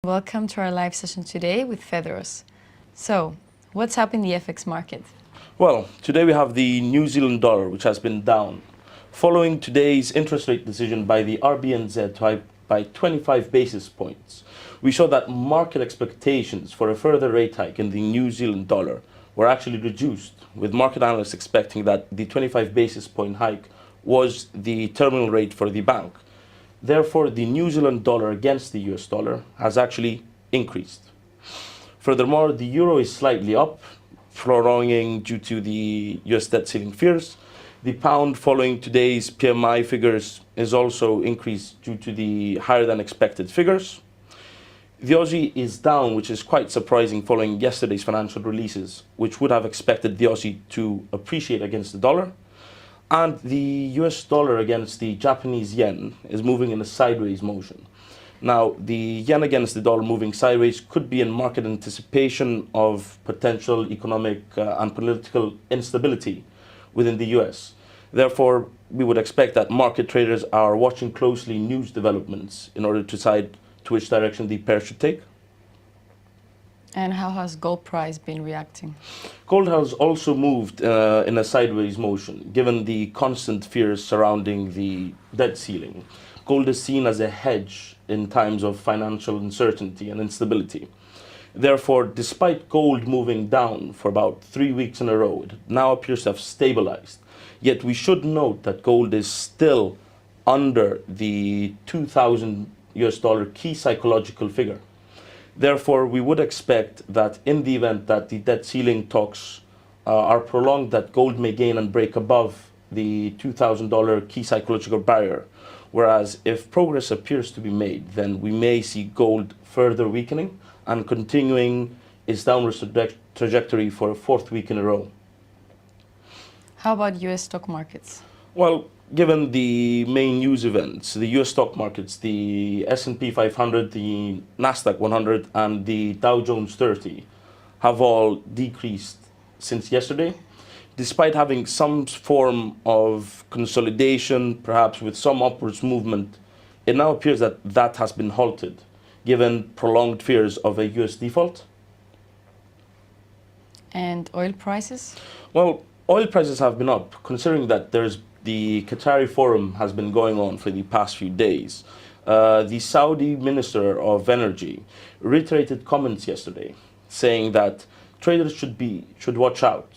Welcome to our live session today with Feathers. So, what's up in the FX market? Well, today we have the New Zealand dollar, which has been down. Following today's interest rate decision by the RBNZ to hike by 25 basis points, we saw that market expectations for a further rate hike in the New Zealand dollar were actually reduced, with market analysts expecting that the 25 basis point hike was the terminal rate for the bank. Therefore, the New Zealand dollar against the US dollar has actually increased. Furthermore, the euro is slightly up, prolonging due to the US debt ceiling fears. The pound, following today's PMI figures, is also increased due to the higher than expected figures. The Aussie is down, which is quite surprising following yesterday's financial releases, which would have expected the Aussie to appreciate against the dollar. And the US dollar against the Japanese yen is moving in a sideways motion. Now, the yen against the dollar moving sideways could be in market anticipation of potential economic and political instability within the US. Therefore, we would expect that market traders are watching closely news developments in order to decide to which direction the pair should take. And how has gold price been reacting? Gold has also moved in a sideways motion, given the constant fears surrounding the debt ceiling. Gold is seen as a hedge in times of financial uncertainty and instability. Therefore, despite gold moving down for about 3 weeks in a row, it now appears to have stabilized. Yet we should note that gold is still under the 2,000 US dollar key psychological figure. Therefore, we would expect that in the event that the debt ceiling talks are prolonged, that gold may gain and break above the $2,000 key psychological barrier. Whereas if progress appears to be made, then we may see gold further weakening and continuing its downward trajectory for a 4th week in a row. How about US stock markets? Well, given the main news events, the US stock markets, the S&P 500, the Nasdaq 100, and the Dow Jones 30 have all decreased since yesterday. Despite having some form of consolidation, perhaps with some upwards movement, it now appears that that has been halted, given prolonged fears of a US default. And oil prices? Well, oil prices have been up, considering that the Qatari forum has been going on for the past few days. The Saudi Minister of Energy reiterated comments yesterday, saying that traders should watch out,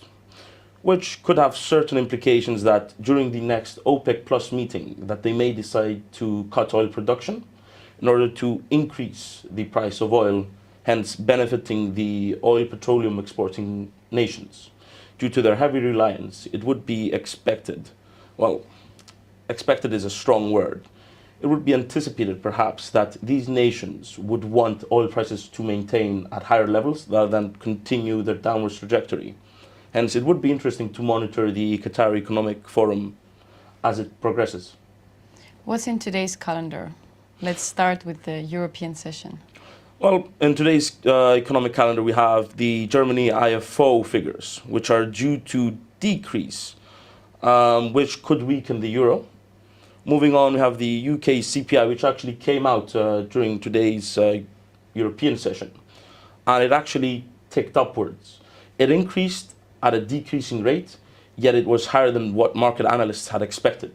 which could have certain implications that during the next OPEC Plus meeting that they may decide to cut oil production in order to increase the price of oil, hence benefiting the oil petroleum exporting nations. Due to their heavy reliance, it would be expected, well, expected is a strong word, it would be anticipated perhaps that these nations would want oil prices to maintain at higher levels rather than continue their downward trajectory. Hence, it would be interesting to monitor the Qatar Economic Forum as it progresses. What's in today's calendar? Let's start with the European session. Well, in today's economic calendar, we have the Germany IFO figures, which are due to decrease, which could weaken the euro. Moving on, we have the UK CPI, which actually came out during today's European session, and it actually ticked upwards. It increased at a decreasing rate, yet it was higher than what market analysts had expected.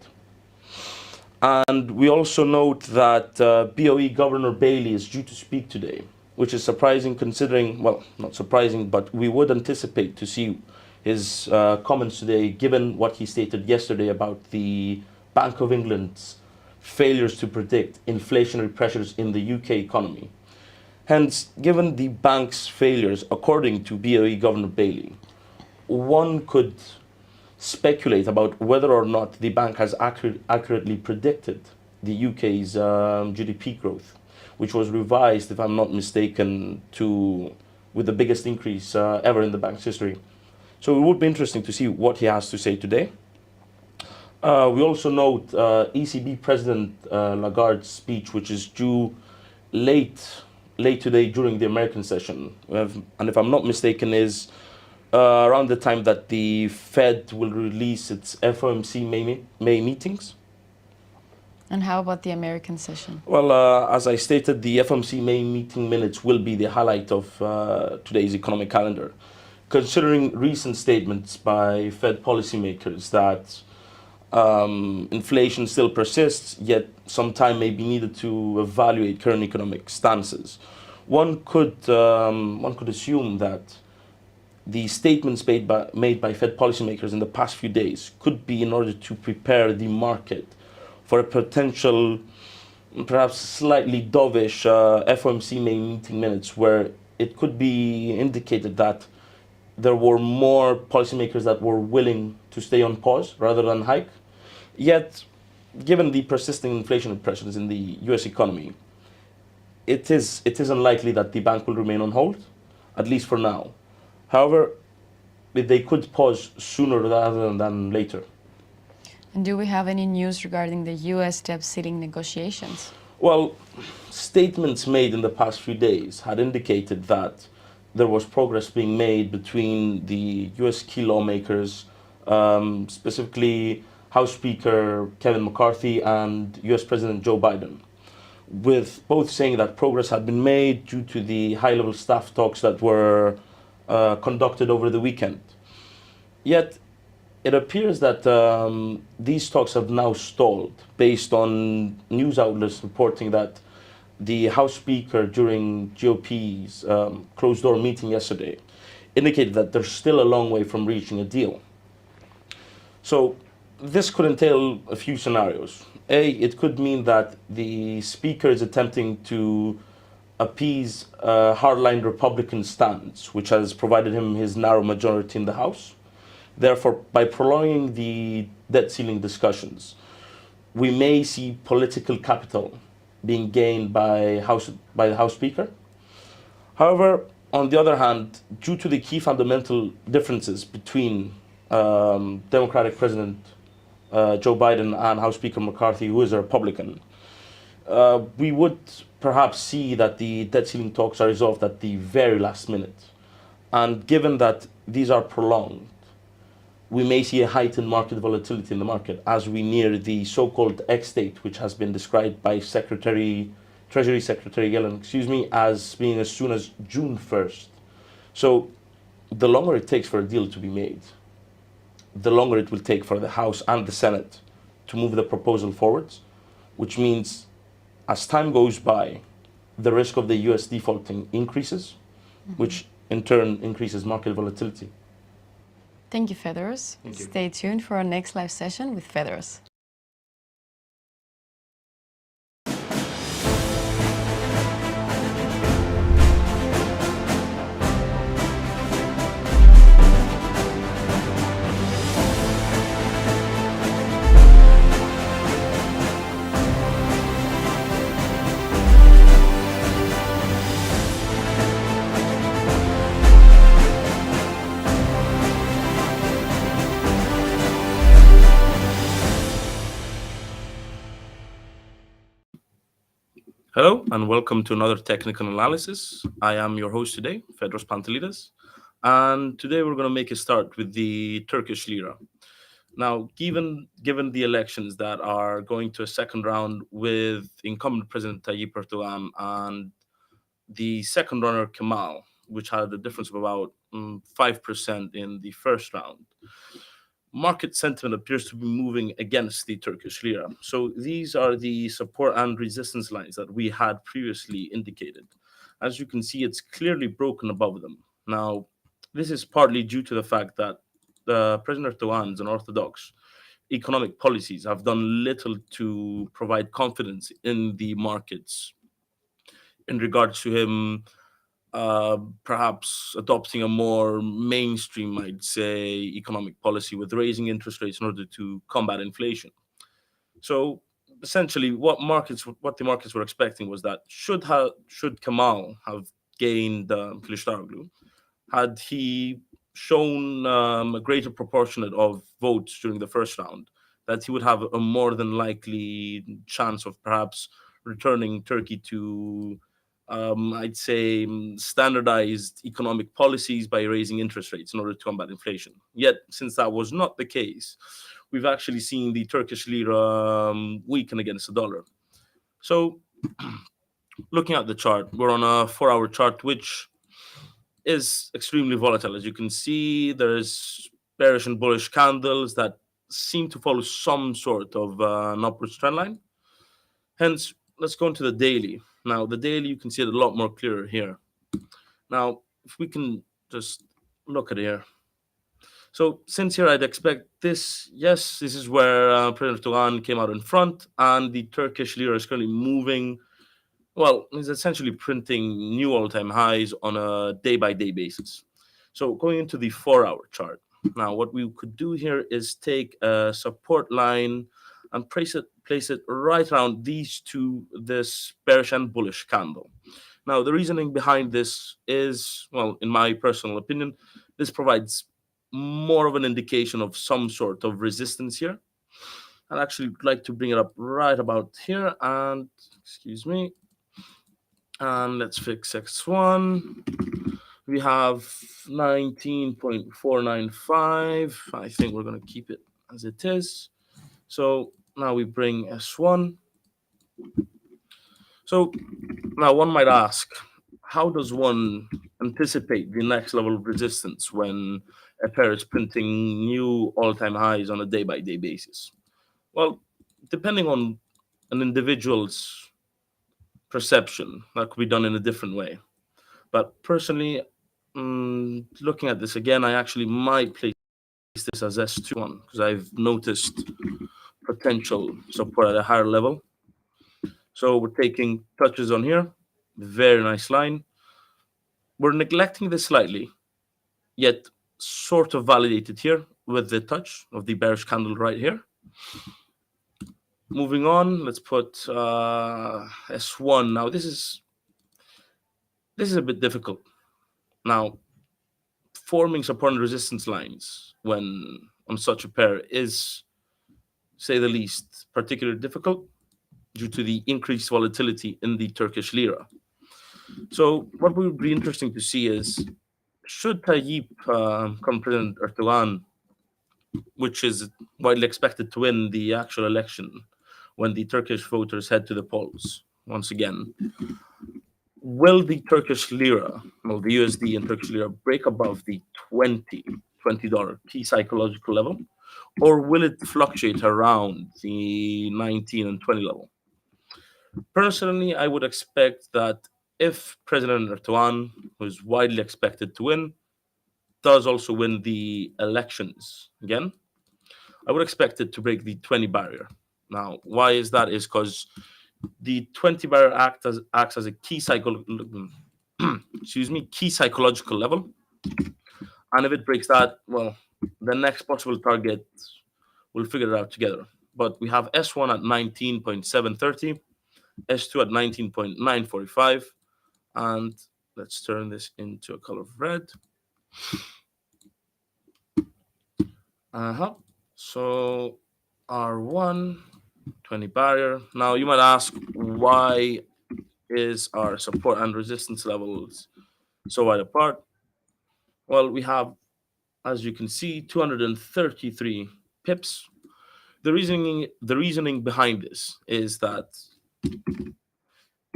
And we also note that BOE Governor Bailey is due to speak today, which is surprising considering, well, not surprising, but we would anticipate to see his comments today, given what he stated yesterday about the Bank of England's failures to predict inflationary pressures in the UK economy. Hence, given the bank's failures, according to BOE Governor Bailey, one could speculate about whether or not the bank has accurately predicted the UK's GDP growth, which was revised, if I'm not mistaken, with the biggest increase ever in the bank's history. So it would be interesting to see what he has to say today. We also note ECB President Lagarde's speech, which is due late today during the American session, and if I'm not mistaken, is around the time that the Fed will release its FOMC May meetings. And how about the American session? Well, as I stated, the FOMC May meeting minutes will be the highlight of today's economic calendar. Considering recent statements by Fed policymakers that inflation still persists, yet some time may be needed to evaluate current economic stances. One could assume that the statements made by Fed policymakers in the past few days could be in order to prepare the market for a potential, perhaps slightly dovish FOMC May meeting minutes, where it could be indicated that there were more policymakers that were willing to stay on pause rather than hike. Yet, given the persisting inflation pressures in the US economy, it is unlikely that the bank will remain on hold, at least for now. However, they could pause sooner rather than later. And do we have any news regarding the US debt ceiling negotiations? Well, statements made in the past few days had indicated that there was progress being made between the US key lawmakers, specifically House Speaker Kevin McCarthy and US President Joe Biden, with both saying that progress had been made due to the high level staff talks that were conducted over the weekend. Yet, it appears that these talks have now stalled based on news outlets reporting that the House Speaker during GOP's closed door meeting yesterday indicated that there's still a long way from reaching a deal. So this could entail a few scenarios. A, it could mean that the Speaker is attempting to appease a hardline Republican stance, which has provided him his narrow majority in the House. Therefore, by prolonging the debt ceiling discussions, we may see political capital being gained by the House Speaker. However, on the other hand, due to the key fundamental differences between Democratic President Joe Biden and House Speaker McCarthy, who is a Republican, we would perhaps see that the debt ceiling talks are resolved at the very last minute. And given that these are prolonged, we may see a heightened market volatility in the market as we near the so-called X date, which has been described by Treasury Secretary Yellen, as being as soon as June 1st. So the longer it takes for a deal to be made, the longer it will take for the House and the Senate to move the proposal forwards, which means as time goes by, the risk of the US defaulting increases, which in turn increases market volatility. Thank you, Feathers. Thank you. Stay tuned for our next live session with Feathers. Hello and welcome to another technical analysis. I am your host today, Fedros Pantelides, and today we're going to make a start with the Turkish lira. Now, given the elections that are going to a second round with incumbent President Tayyip Erdogan and the second runner Kemal, which had a difference of about 5% in the first round, market sentiment appears to be moving against the Turkish lira. So these are the support and resistance lines that we had previously indicated. As you can see, it's clearly broken above them. Now, this is partly due to the fact that President Erdogan's unorthodox economic policies have done little to provide confidence in the markets in regards to him perhaps adopting a more mainstream, I'd say, economic policy with raising interest rates in order to combat inflation. So essentially, what the markets were expecting was that should Kamal have gained Kılıçdaroğlu, had he shown a greater proportionate of votes during the first round, that he would have a more than likely chance of perhaps returning Turkey to, I'd say, standardized economic policies by raising interest rates in order to combat inflation. Yet, since that was not the case, we've actually seen the Turkish lira weaken against the dollar. So, looking at the chart, we're on a 4-hour chart, which is extremely volatile. As you can see, there's bearish and bullish candles that seem to follow some sort of an upward trend line. Hence, let's go into the daily. Now, the daily, you can see it a lot more clearer here. Now, if we can just look at it here. So, since here I'd expect this, yes, this is where President Erdogan came out in front, and the Turkish lira is currently moving. Well, it's essentially printing new all-time highs on a day-by-day basis. So going into the 4-hour chart. Now, what we could do here is take a support line and place it right around these two, this bearish and bullish candle. Now, the reasoning behind this is, well, in my personal opinion, this provides more of an indication of some sort of resistance here. I'd actually like to bring it up right about here, and excuse me, and let's fix X1. We have 19.495. I think we're going to keep it as it is. So now we bring S1. So now one might ask, how does one anticipate the next level of resistance when a pair is printing new all-time highs on a day-by-day basis? Well, depending on an individual's perception, that could be done in a different way. But personally, looking at this again, I actually might place this as S21 because I've noticed potential support at a higher level. So we're taking touches on here. Very nice line. We're neglecting this slightly, yet sort of validated here with the touch of the bearish candle right here. Moving on, let's put S1. Now this is a bit difficult. Now, forming support and resistance lines when on such a pair is, say the least, particularly difficult due to the increased volatility in the Turkish lira. So what would be interesting to see is, should Tayyip come President Erdogan, which is widely expected to win the actual election when the Turkish voters head to the polls once again, will the Turkish lira, well, the USD and Turkish lira, break above the $20 key psychological level, or will it fluctuate around the 19 and 20 level? Personally, I would expect that if President Erdogan, who is widely expected to win, does also win the elections again, I would expect it to break the 20 barrier. Now, why is that? Is because the 20 barrier acts as a key key psychological level, and if it breaks that, well, the next possible target, we'll figure it out together. But we have S1 at 19.730, S2 at 19.945, and let's turn this into a color of red. So R1, 20 barrier. Now you might ask, why is our support and resistance levels so wide apart? Well, we have, as you can see, 233 pips. The reasoning behind this is that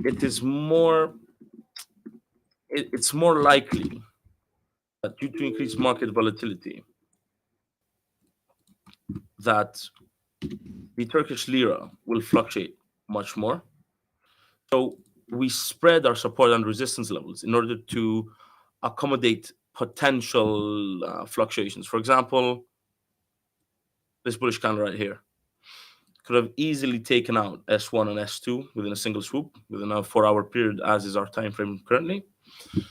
it's more likely that due to increased market volatility, that the Turkish lira will fluctuate much more. So we spread our support and resistance levels in order to accommodate potential fluctuations. For example, this bullish candle right here could have easily taken out S1 and S2 within a single swoop within a 4-hour period, as is our time frame currently.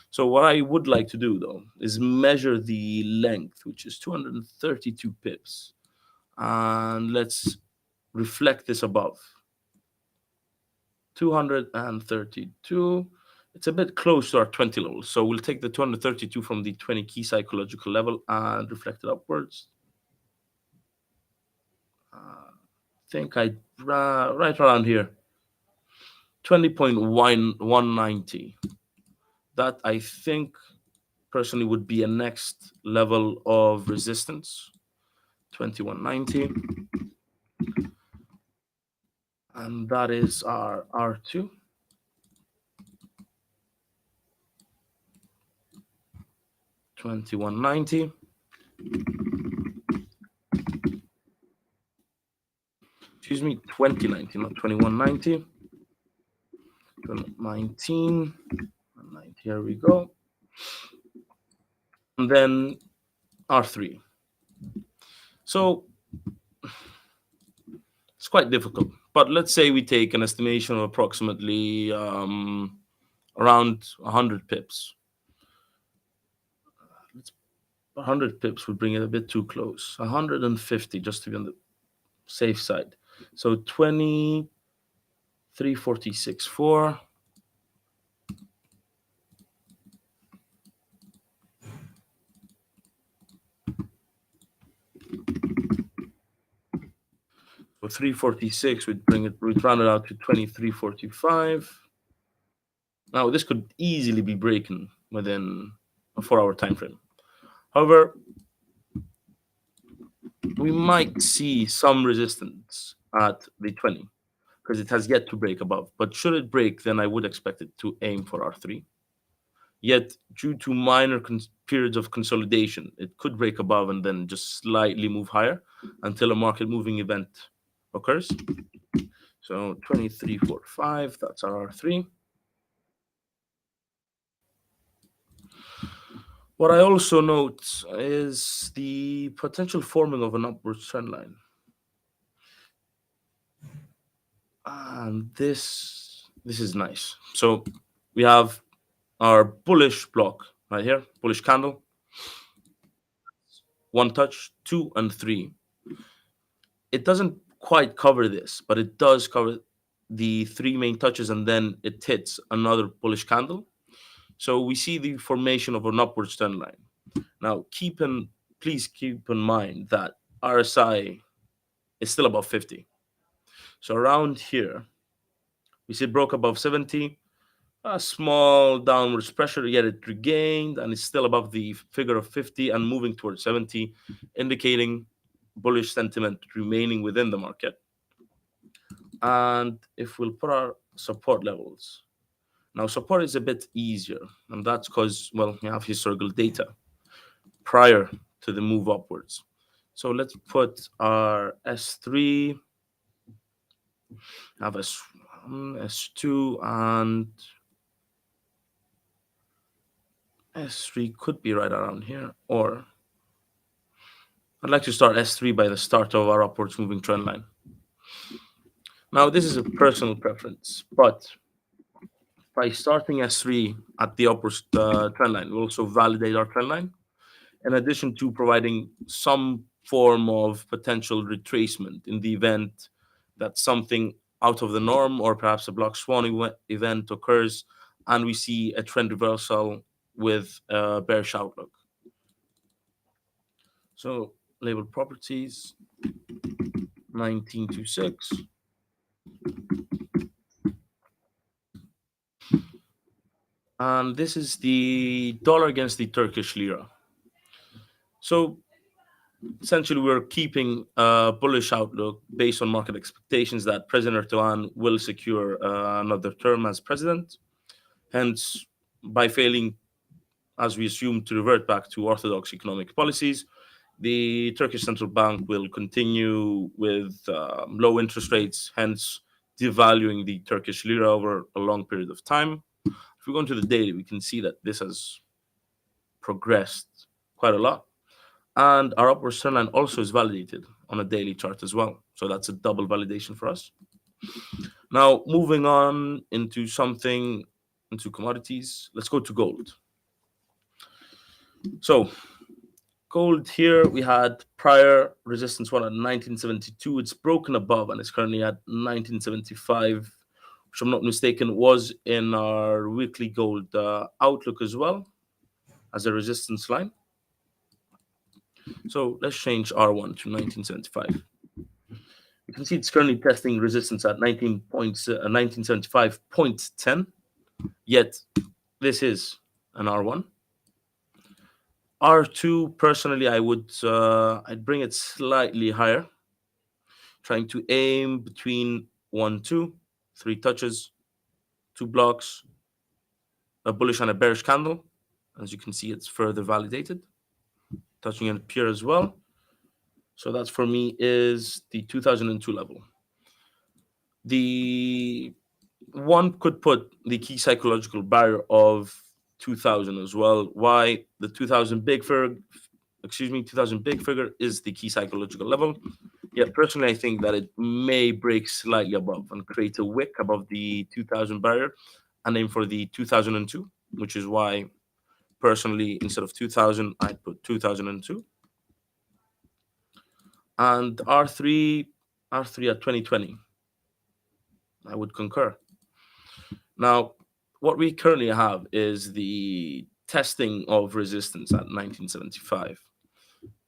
So what I would like to do, though, is measure the length, which is 232 pips, and let's reflect this above 232. It's a bit close to our 20 level, so we'll take the 232 from the 20 key psychological level and reflect it upwards. Think I right around here, 20.190. That I think personally would be a next level of resistance 2190. And that is our R2. 2190. Excuse me, 2090, not 2190. 19. 90, here we go. And then R3. So it's quite difficult. But let's say we take an estimation of approximately around 100 pips. 100 pips would bring it a bit too close. 150 just to be on the safe side. So 2346.4. So 346 we'd round it out to 2345. Now this could easily be broken within a 4-hour time frame. However, we might see some resistance at the 20 because it has yet to break above. But should it break, then I would expect it to aim for R3. Yet, due to minor periods of consolidation, it could break above and then just slightly move higher until a market moving event occurs. So 2345, that's our R3. What I also note is the potential forming of an upward trend line. And this is nice. So we have our bullish block right here, bullish candle. 1 touch, 2 and 3. It doesn't quite cover this, but it does cover the 3 main touches, and then it hits another bullish candle. So we see the formation of an upward trend line. Now, please keep in mind that RSI is still above 50. So around here, we see it broke above 70, a small downwards pressure, yet it regained and is still above the figure of 50 and moving towards 70, indicating bullish sentiment remaining within the market. And if we'll put our support levels, now support is a bit easier, and that's because, well, we have historical data prior to the move upwards. So let's put our S3, have S1, S2, and S3 could be right around here, or I'd like to start S3 by the start of our upwards moving trend line. Now, this is a personal preference, but by starting S3 at the upwards trend line, we'll also validate our trend line, in addition to providing some form of potential retracement in the event that something out of the norm or perhaps a black swan event occurs and we see a trend reversal with a bearish outlook. So label properties 1926. And this is the dollar against the Turkish lira. So essentially, we're keeping a bullish outlook based on market expectations that President Erdogan will secure another term as president. Hence, by failing, as we assume, to revert back to orthodox economic policies, the Turkish central bank will continue with low interest rates, hence devaluing the Turkish lira over a long period of time. If we go into the daily, we can see that this has progressed quite a lot. And our upward trend line also is validated on a daily chart as well. So that's a double validation for us. Now, moving on into commodities, let's go to gold. So gold here, we had prior resistance one at 1972. It's broken above and it's currently at 1975, which I'm not mistaken was in our weekly gold outlook as well as a resistance line. So let's change R1 to 1975. You can see it's currently testing resistance at 1975.10, yet this is an R1. R2, personally, I'd bring it slightly higher, trying to aim between 1, 2, 3 touches, 2 blocks, a bullish and a bearish candle. As you can see, it's further validated, touching it here as well. So that's for me is the 2002 level. The one could put the key psychological barrier of 2000 as well. Why the 2000 big figure is the key psychological level. Yet personally, I think that it may break slightly above and create a wick above the 2000 barrier and aim for the 2002, which is why personally instead of 2000, I'd put 2002. And R3 at 2020, I would concur. Now, what we currently have is the testing of resistance at 1975.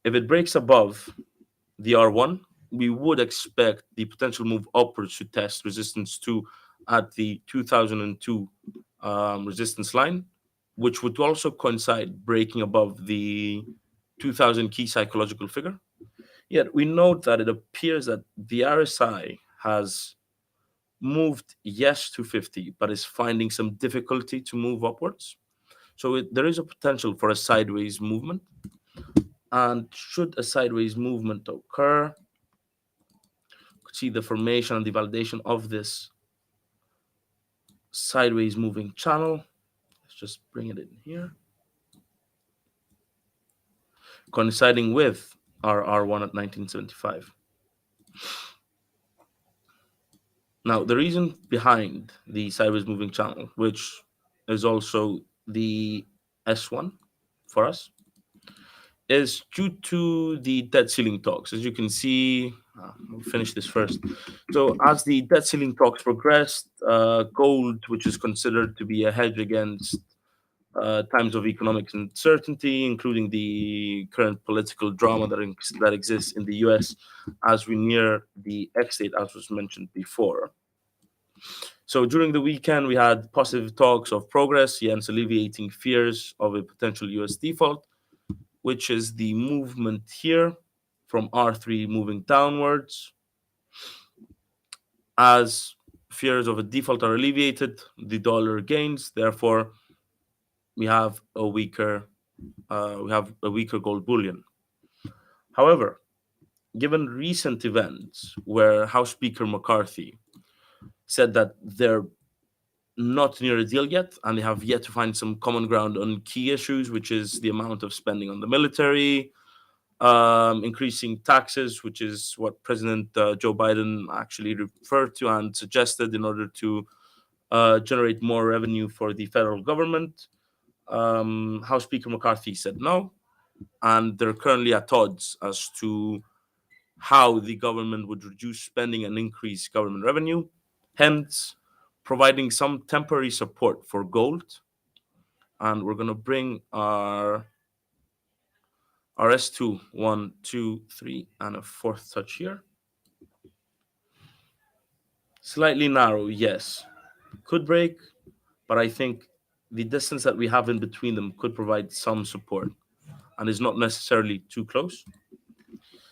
If it breaks above the R1, we would expect the potential move upwards to test resistance 2 at the 2002 resistance line, which would also coincide breaking above the 2000 key psychological figure. Yet we note that it appears that the RSI has moved yes to 50, but is finding some difficulty to move upwards. So there is a potential for a sideways movement. And should a sideways movement occur, you could see the formation and the validation of this sideways moving channel. Let's just bring it in here. Coinciding with our R1 at 1975. Now, the reason behind the sideways moving channel, which is also the S1 for us, is due to the debt ceiling talks. As you can see, we'll finish this first. So, as the debt ceiling talks progressed, gold, which is considered to be a hedge against times of economic uncertainty, including the current political drama that exists in the US as we near the X date, as was mentioned before. So during the weekend, we had positive talks of progress, hence alleviating fears of a potential US default, which is the movement here from R3 moving downwards. As fears of a default are alleviated, the dollar gains. Therefore, we have a weaker gold bullion. However, given recent events where House Speaker McCarthy said that they're not near a deal yet, and they have yet to find some common ground on key issues, which is the amount of spending on the military, increasing taxes, which is what President Joe Biden actually referred to and suggested in order to generate more revenue for the federal government. House Speaker McCarthy said no, and they're currently at odds as to how the government would reduce spending and increase government revenue, hence providing some temporary support for gold. And we're going to bring our S2, 1, 2, 3, and a fourth touch here. Slightly narrow, yes. Could break, but I think the distance that we have in between them could provide some support and is not necessarily too close.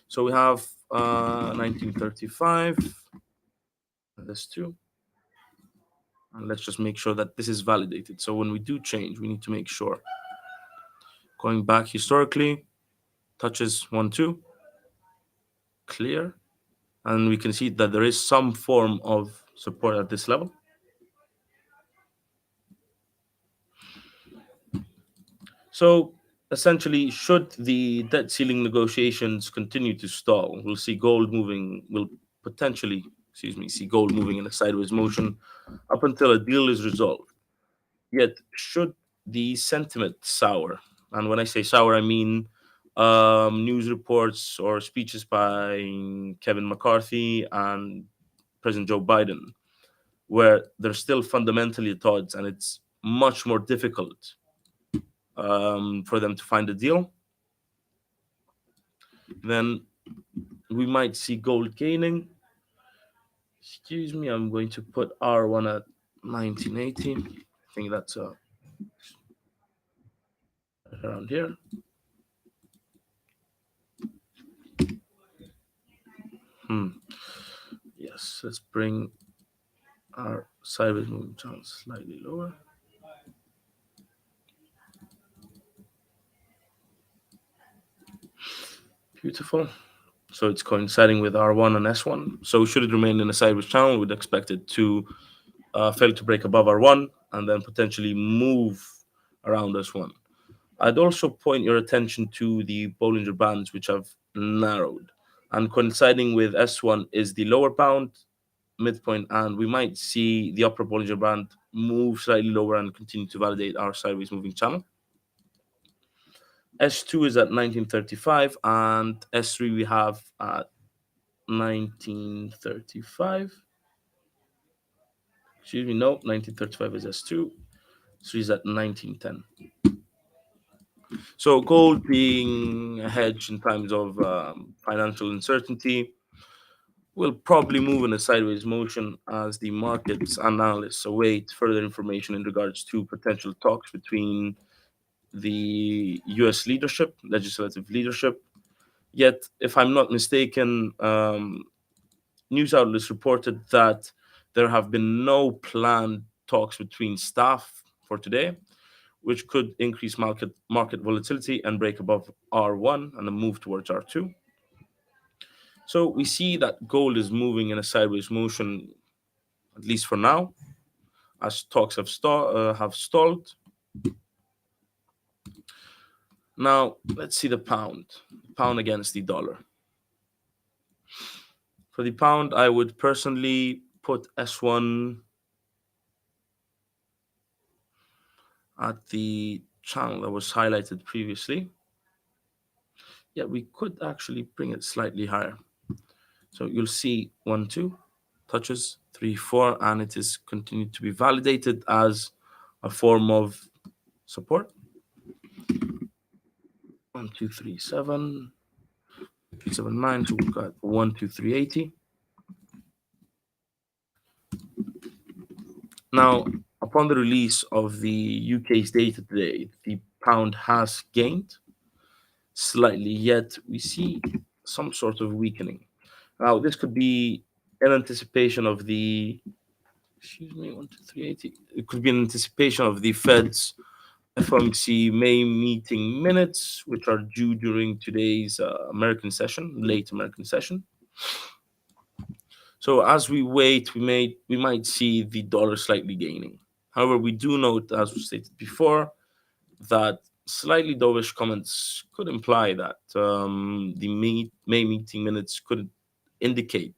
So we have 1935, this too. And let's just make sure that this is validated. So when we do change, we need to make sure. Going back historically, touches 1, 2, clear. And we can see that there is some form of support at this level. So essentially, should the debt ceiling negotiations continue to stall, we'll see gold moving, see gold moving in a sideways motion up until a deal is resolved. Yet, should the sentiment sour, and when I say sour, I mean news reports or speeches by Kevin McCarthy and President Joe Biden, where they're still fundamentally at odds and it's much more difficult for them to find a deal, then we might see gold gaining. Excuse me, I'm going to put R1 at 1980. I think that's around here. Yes, let's bring our sideways moving channel slightly lower. Beautiful. So it's coinciding with R1 and S1. So should it remain in a sideways channel, we'd expect it to fail to break above R1 and then potentially move around S1. I'd also point your attention to the Bollinger Bands, which have narrowed. And coinciding with S1 is the lower bound, midpoint, and we might see the upper Bollinger Band move slightly lower and continue to validate our sideways moving channel. S2 is at 1935, and S3 we have at 1935. Excuse me, no, 1935 is S2. S3 is at 1910. So gold being a hedge in times of financial uncertainty will probably move in a sideways motion as the markets and analysts await further information in regards to potential talks between the US leadership, legislative leadership. Yet, if I'm not mistaken, news outlets reported that there have been no planned talks between staff for today, which could increase market volatility and break above R1 and then move towards R2. So we see that gold is moving in a sideways motion, at least for now, as talks have stalled. Now let's see the pound against the dollar. For the pound, I would personally put S1 at the channel that was highlighted previously. Yeah, we could actually bring it slightly higher. So you'll see 1, 2 touches, 3, 4, and it is continued to be validated as a form of support. 1, 2, 3, 7, 7, 9. So we've got 1, 2, 3, 80. Now, upon the release of the UK's data today, the pound has gained slightly, yet we see some sort of weakening. Now, this could be in anticipation of the, excuse me, 1, 2, 3, 80. It could be in anticipation of the Fed's FOMC May meeting minutes, which are due during today's American session, late American session. So as we wait, we might see the dollar slightly gaining. However, we do note, as was stated before, that slightly dovish comments could imply that the May meeting minutes could indicate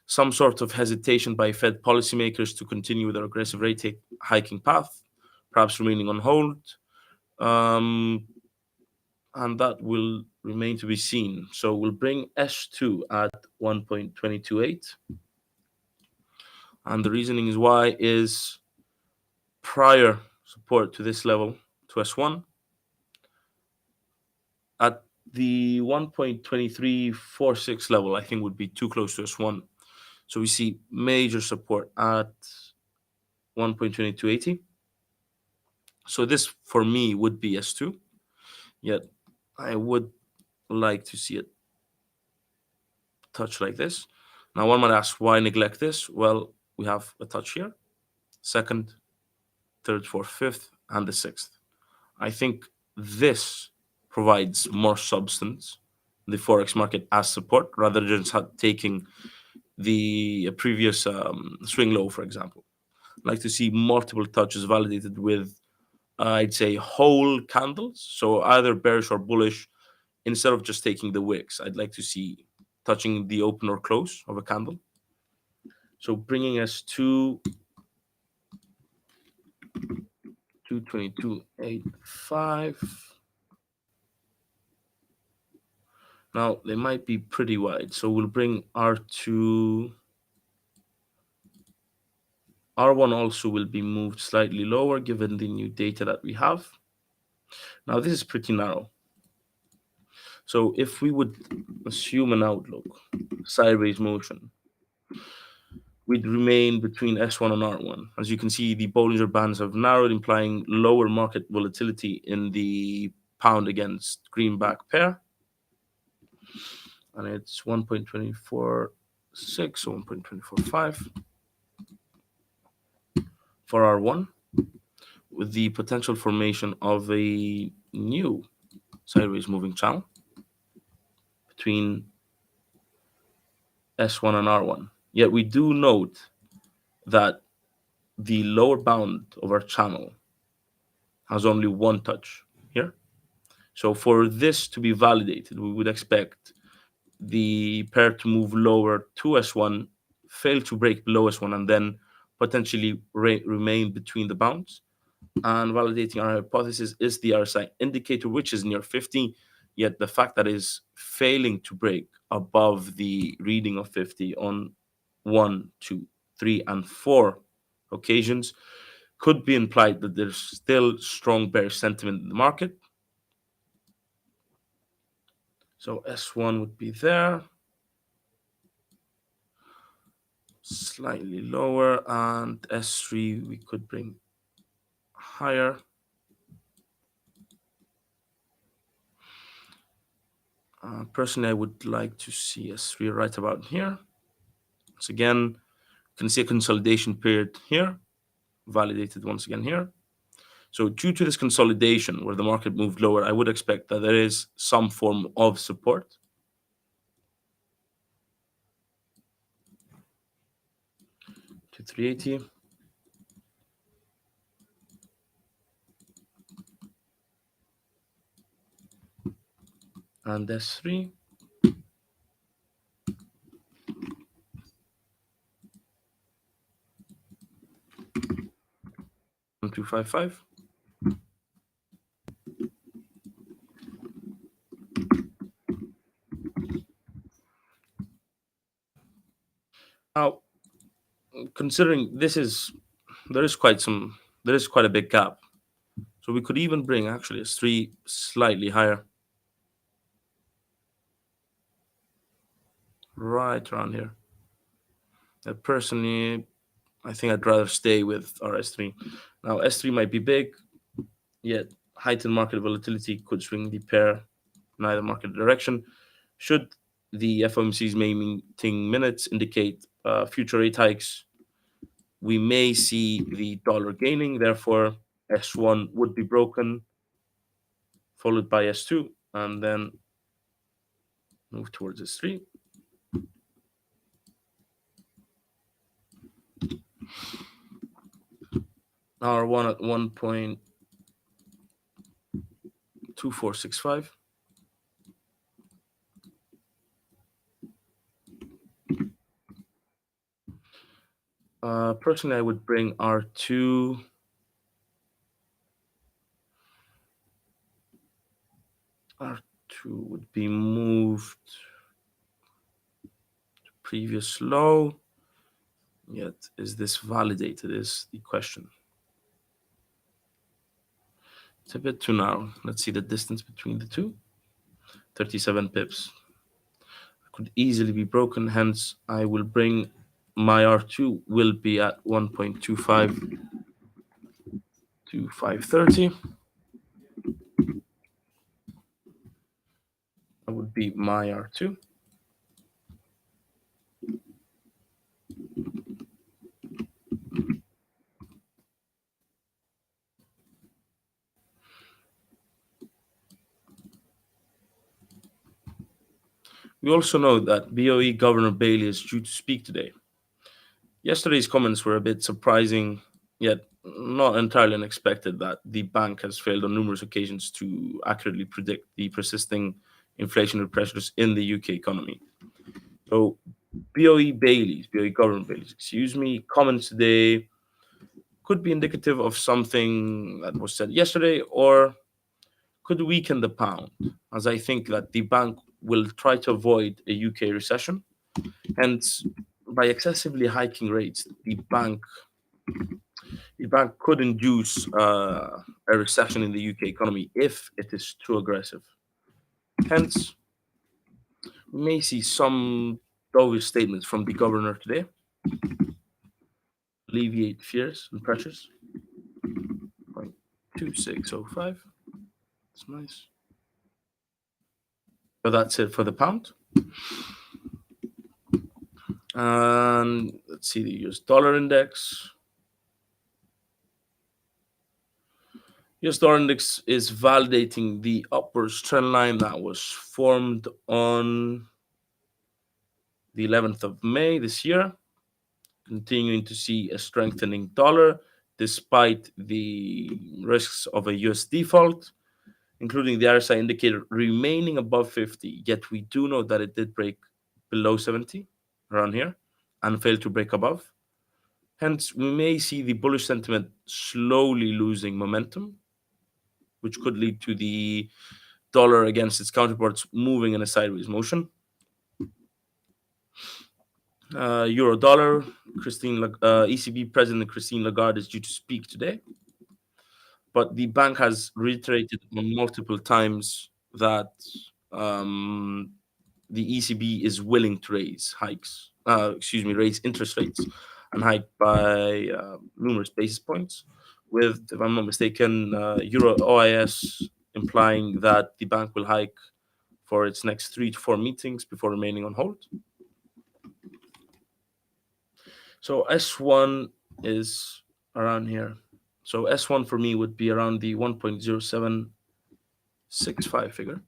some sort of hesitation by Fed policymakers to continue their aggressive rate hiking path, perhaps remaining on hold, and that will remain to be seen. So we'll bring S2 at 1.228. And the reasoning is why is prior support to this level, to S1, at the 1.2346 level, I think would be too close to S1. So we see major support at 1.2280. So this for me would be S2. Yet I would like to see it touch like this. Now one might ask, why neglect this? Well, we have a touch here, second, third, fourth, fifth, and the sixth. I think this provides more substance in the forex market as support rather than just taking the previous swing low, for example. I'd like to see multiple touches validated with, I'd say, whole candles. So either bearish or bullish instead of just taking the wicks. I'd like to see touching the open or close of a candle. So bringing us to 222.85. Now they might be pretty wide, so we'll bring R2. R1 also will be moved slightly lower given the new data that we have. Now this is pretty narrow. So if we would assume an outlook, sideways motion, we'd remain between S1 and R1. As you can see, the Bollinger Bands have narrowed, implying lower market volatility in the pound against greenback pair. and it's 1.246 or 1.245 for R1, with the potential formation of a new sideways moving channel between S1 and R1. Yet we do note that the lower bound of our channel has only one touch here. So for this to be validated, we would expect the pair to move lower to S1, fail to break below S1, and then potentially remain between the bounds. And validating our hypothesis is the RSI indicator, which is near 50. Yet the fact that is failing to break above the reading of 50 on 1, 2, 3, and 4 occasions could be implied that there's still strong bearish sentiment in the market. So S1 would be there, slightly lower, and S3 we could bring higher. Personally, I would like to see S3 right about here. Once again, you can see a consolidation period here, validated once again here. So due to this consolidation where the market moved lower, I would expect that there is some form of support. To 380. And S3. And 255. Now, considering there is quite a big gap. So we could even bring actually S3 slightly higher. Right around here. Personally, I think I'd rather stay with our S3. Now, S3 might be big, yet heightened market volatility could swing the pair in either market direction. Should the FOMC's meeting minutes indicate future rate hikes, we may see the dollar gaining. Therefore, S1 would be broken, followed by S2, and then move towards S3. R1 at 1.2465. Personally, I would bring R2 would be moved to previous low. Yet, is this validated is the question. It's a bit too narrow. Let's see the distance between the two. 37 pips. Could easily be broken. Hence, I will bring my R2 will be at 1.25 to 530. That would be my R2. We also know that BOE Governor Bailey is due to speak today. Yesterday's comments were a bit surprising, yet not entirely unexpected, that the bank has failed on numerous occasions to accurately predict the persisting inflationary pressures in the UK economy. So BOE Governor Bailey's, comments today could be indicative of something that was said yesterday, or could weaken the pound, as I think that the bank will try to avoid a UK recession. Hence, by excessively hiking rates, the bank could induce a recession in the UK economy if it is too aggressive. Hence, we may see some dovish statements from the governor today, alleviate fears and pressures. 0.2605. That's nice. So that's it for the pound. And let's see the US dollar index. US dollar index is validating the upwards trend line that was formed on the 11th of May this year, continuing to see a strengthening dollar despite the risks of a US default, including the RSI indicator remaining above 50. Yet we do know that it did break below 70 around here and failed to break above. Hence, we may see the bullish sentiment slowly losing momentum, which could lead to the dollar against its counterparts moving in a sideways motion. Euro dollar, ECB President Christine Lagarde is due to speak today, but the bank has reiterated on multiple times that um, the ECB is willing to raise interest rates and hike by numerous basis points. With, if I'm not mistaken, Euro OIS implying that the bank will hike for its next 3 to 4 meetings before remaining on hold. So S1 is around here. So S1 for me would be around the 1.0765 figure.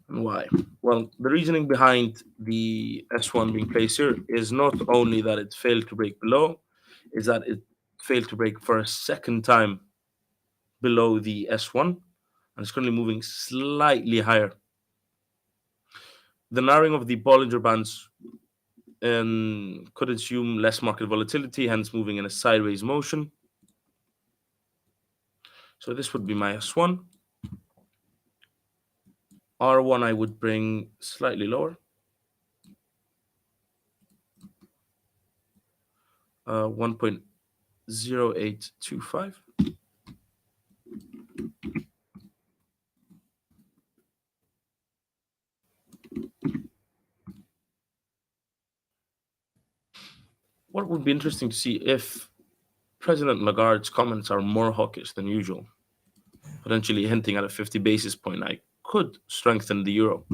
And why? Well, the reasoning behind the S1 being placed here is not only that it failed to break below, is that it failed to break for a second time below the S1, and it's currently moving slightly higher. The narrowing of the Bollinger Bands could assume less market volatility, hence moving in a sideways motion. So this would be my S1. R1 I would bring slightly lower. 1.0825. What would be interesting to see if President Lagarde's comments are more hawkish than usual, potentially hinting at a 50 basis point hike could strengthen the euro.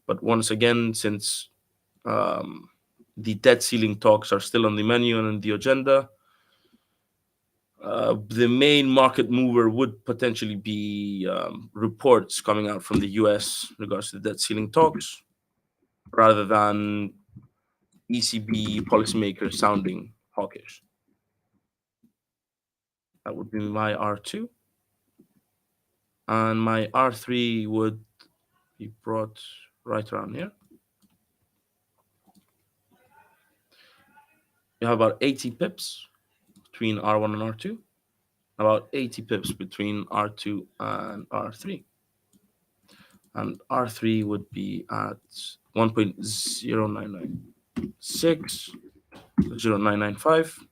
But once again, since the debt ceiling talks are still on the menu and on the agenda, the main market mover would potentially be reports coming out from the US in regards to the debt ceiling talks, rather than ECB policymakers sounding hawkish. That would be my R2. And my R3 would be brought right around here. You have about 80 pips between R1 and R2, about 80 pips between R2 and R3. And R3 would be at 1.0996, 0995.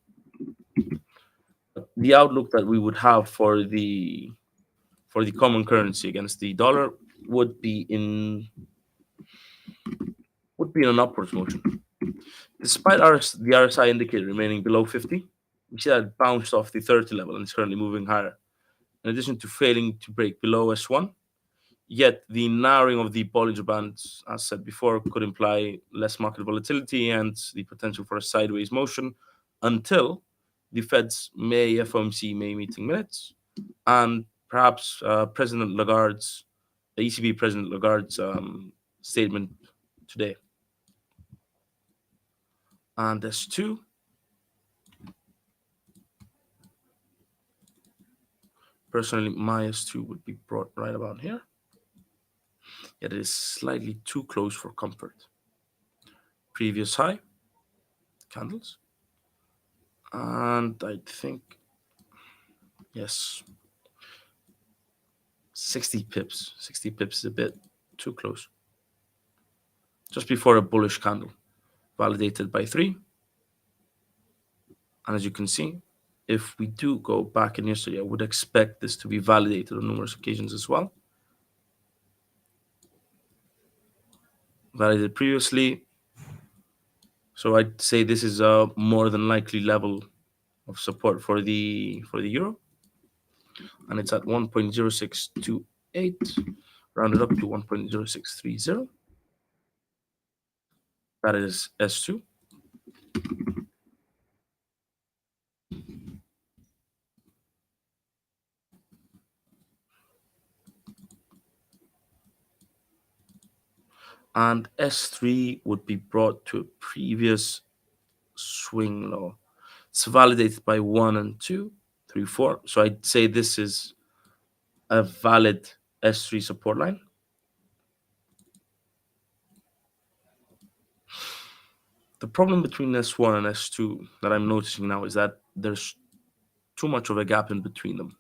The outlook that we would have for the common currency against the dollar would be in an upwards motion. Despite the RSI indicator remaining below 50, we see that it bounced off the 30 level and is currently moving higher. In addition to failing to break below S1, yet the narrowing of the Bollinger Bands, as said before, could imply less market volatility and the potential for a sideways motion until the Fed's FOMC May meeting minutes and perhaps the ECB President Lagarde's statement today. And S2, personally, my S2 would be brought right about here. Yet it is slightly too close for comfort. Previous high, candles. And I think, yes, 60 pips. 60 pips is a bit too close. Just before a bullish candle, validated by 3. And as you can see, if we do go back in history, I would expect this to be validated on numerous occasions as well. Validated previously. So I'd say this is a more than likely level of support for the euro. And it's at 1.0628, rounded up to 1.0630. That is S2. And S3 would be brought to a previous swing low. It's validated by 1 and 2, 3, 4. So I'd say this is a valid S3 support line. The problem between S1 and S2 that I'm noticing now is that there's too much of a gap in between them.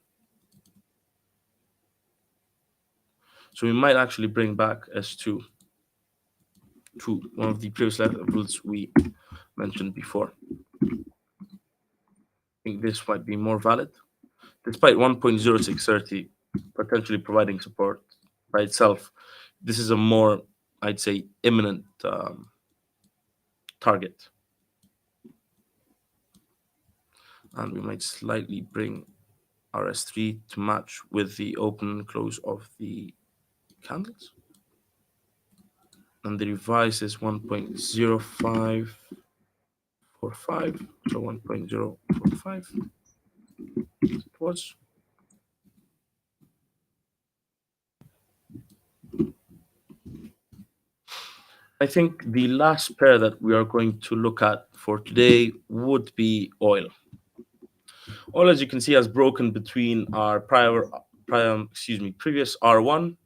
So we might actually bring back S2 to one of the previous levels we mentioned before. I think this might be more valid, despite 1.0630 potentially providing support by itself. This is a more, I'd say, imminent target. And we might slightly bring RS3 to match with the open and close of the candles. And the revise is 1.0545, so 1.045 it was. I think the last pair that we are going to look at for today would be oil. Oil, as you can see, has broken between our previous R1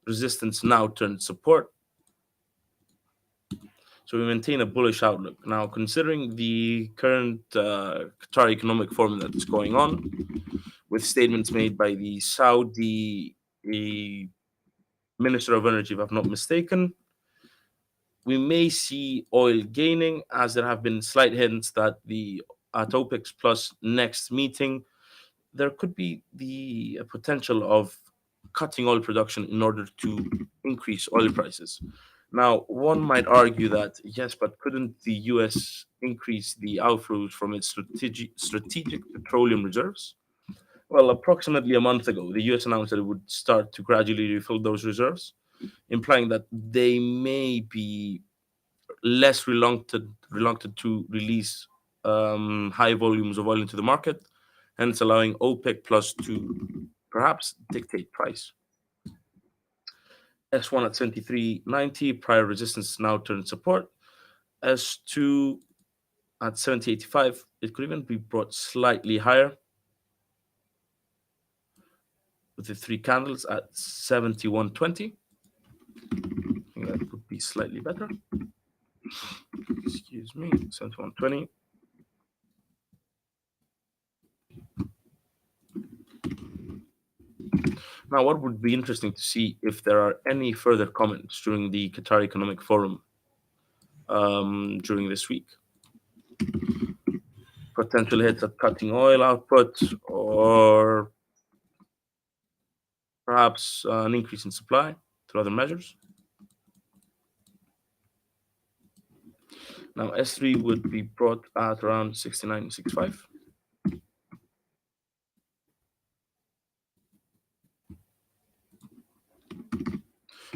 resistance, now turned support. So we maintain a bullish outlook. Now, considering the current Qatar economic forum that's going on, with statements made by the Saudi Minister of Energy, if I'm not mistaken, we may see oil gaining, as there have been slight hints that at OPEC Plus next meeting, there could be the potential of cutting oil production in order to increase oil prices. Now, one might argue that yes, but couldn't the US increase the outflows from its strategic petroleum reserves? Well, approximately a month ago, the US announced that it would start to gradually refill those reserves, implying that they may be less reluctant to release high volumes of oil into the market, hence allowing OPEC Plus to perhaps dictate price. S1 at 73.90, prior resistance now turned support. S2 at 70.85, it could even be brought slightly higher with the three candles at 71.20. I think that would be slightly better. Excuse me, 71.20. Now, what would be interesting to see if there are any further comments during the Qatar Economic Forum during this week. Potential hits at cutting oil output, or perhaps an increase in supply through other measures. Now, S3 would be brought at around 69.65.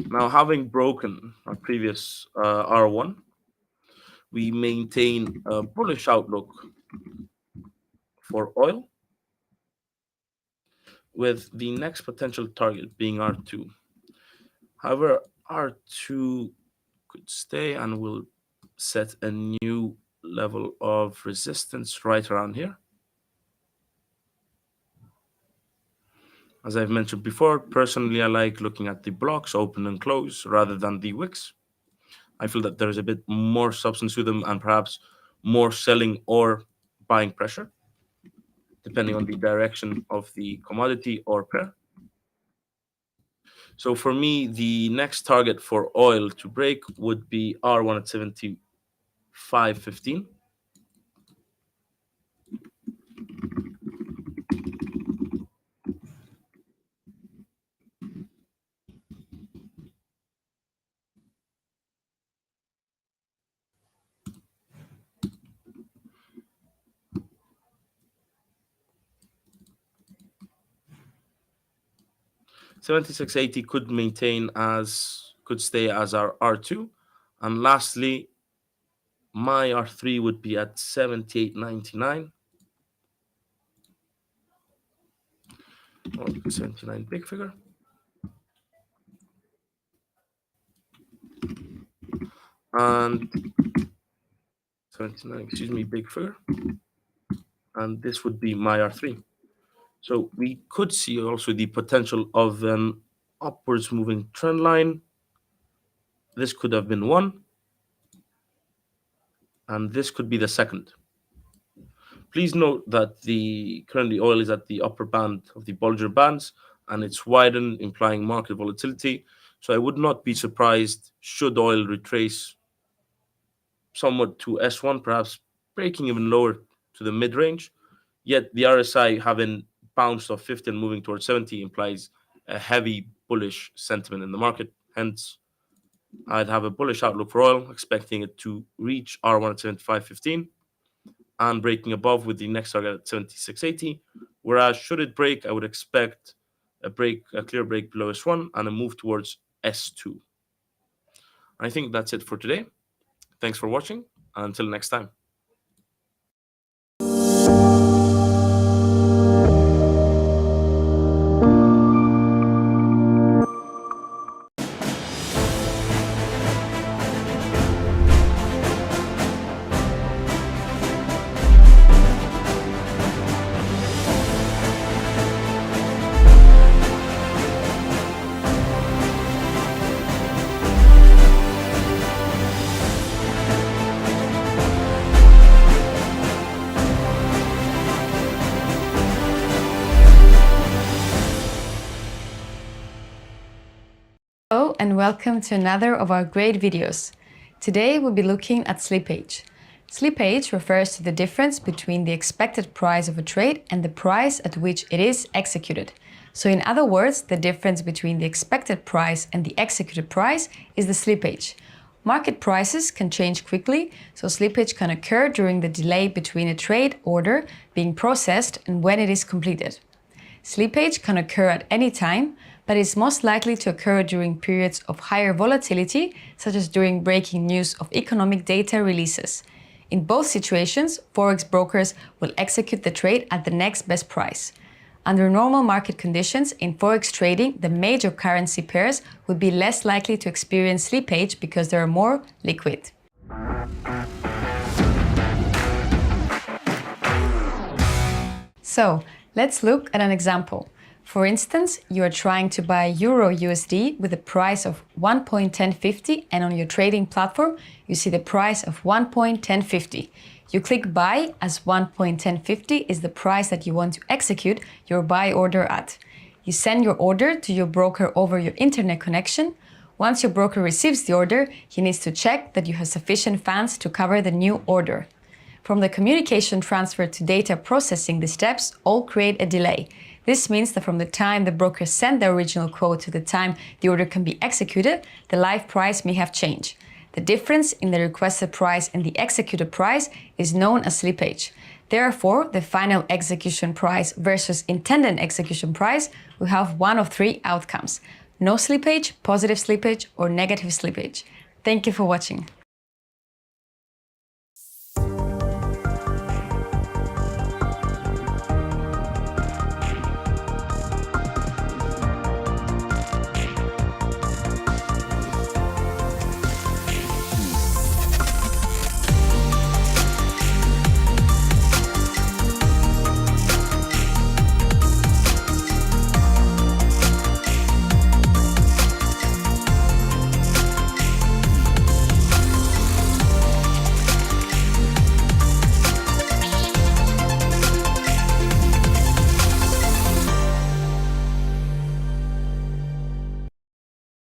Now, having broken our previous R1, we maintain a bullish outlook for oil, with the next potential target being R2. However, R2 could stay and will set a new level of resistance right around here. As I've mentioned before, personally, I like looking at the blocks, open and close, rather than the wicks. I feel that there's a bit more substance to them and perhaps more selling or buying pressure, depending on the direction of the commodity or pair. So for me, the next target for oil to break would be R1 at 75.15. 7680 could stay as our R2. And lastly, my R3 would be at 78.99. 79 big figure. And 79, excuse me, big figure. And this would be my R3. So we could see also the potential of an upwards moving trend line. This could have been one, and this could be the second. Please note that the currently oil is at the upper band of the Bollinger Bands, and it's widened, implying market volatility. So I would not be surprised should oil retrace somewhat to S1, perhaps breaking even lower to the mid-range. Yet the RSI having bounced off 50 and moving towards 70 implies a heavy bullish sentiment in the market. Hence, I'd have a bullish outlook for oil, expecting it to reach R1 at 75.15 and breaking above with the next target at 76.80. Whereas should it break, I would expect a clear break below S1 and a move towards S2. I think that's it for today. Thanks for watching. Until next time. Hello and welcome to another of our great videos. Today we'll be looking at slippage. Slippage refers to the difference between the expected price of a trade and the price at which it is executed. So in other words, the difference between the expected price and the executed price is the slippage. Market prices can change quickly, so slippage can occur during the delay between a trade order being processed and when it is completed. Slippage can occur at any time, but is most likely to occur during periods of higher volatility, such as during breaking news of economic data releases. In both situations, forex brokers will execute the trade at the next best price. Under normal market conditions in forex trading, the major currency pairs would be less likely to experience slippage because they are more liquid. So, let's look at an example. For instance, you are trying to buy Euro USD with a price of 1.1050 and on your trading platform you see the price of 1.1050. You click buy as 1.1050 is the price that you want to execute your buy order at. You send your order to your broker over your internet connection. Once your broker receives the order, he needs to check that you have sufficient funds to cover the new order. From the communication transfer to data processing, the steps all create a delay. This means that from the time the broker sent the original quote to the time the order can be executed, the live price may have changed. The difference in the requested price and the executed price is known as slippage. Therefore, the final execution price versus intended execution price will have one of three outcomes: no slippage, positive slippage, or negative slippage. Thank you for watching.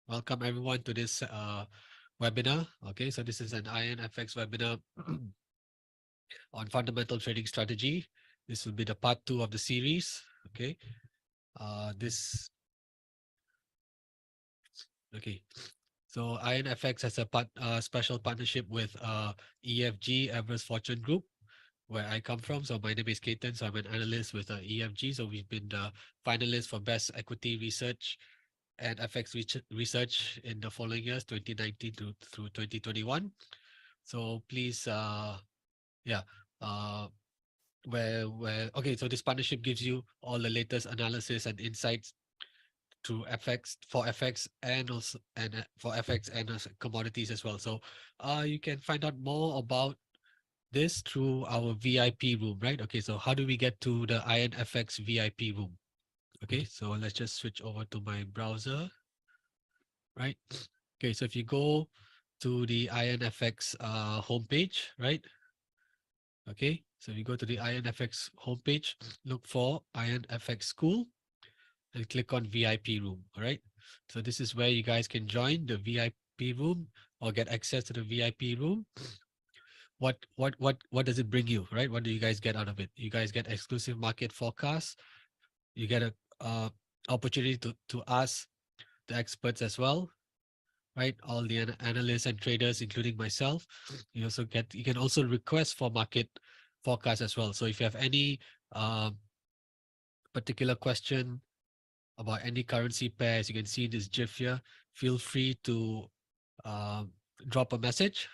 Welcome everyone to this webinar. Okay, so this is an IronFX webinar on fundamental trading strategy. This will be the part 2 of the series. Okay, so IronFX has a special partnership with EFG Everest Fortune Group, where I come from. So my name is Keaton. So I'm an analyst with EFG. So we've been the finalists for Best Equity Research and FX research in the following years, 2019 through 2021. So please, yeah, uh, okay, so this partnership gives you all the latest analysis and insights to FX and also for FX and commodities as well. So you can find out more about this through our VIP room, right? Okay, so how do we get to the IronFX VIP room? Okay, so let's just switch over to my browser, right? Okay, so if you go to the IronFX homepage, right? Okay, so if you go to the IronFX homepage, look for IronFX School and click on VIP room, all right? So this is where you guys can join the VIP room or get access to the VIP room. What does it bring you, right? What do you guys get out of it? You guys get exclusive market forecasts. You get a opportunity to ask the experts as well, right? All the analysts and traders, including myself. You can also request for market forecast as well. So if you have any particular question about any currency pairs, you can see this GIF here. Feel free to uh, drop a message,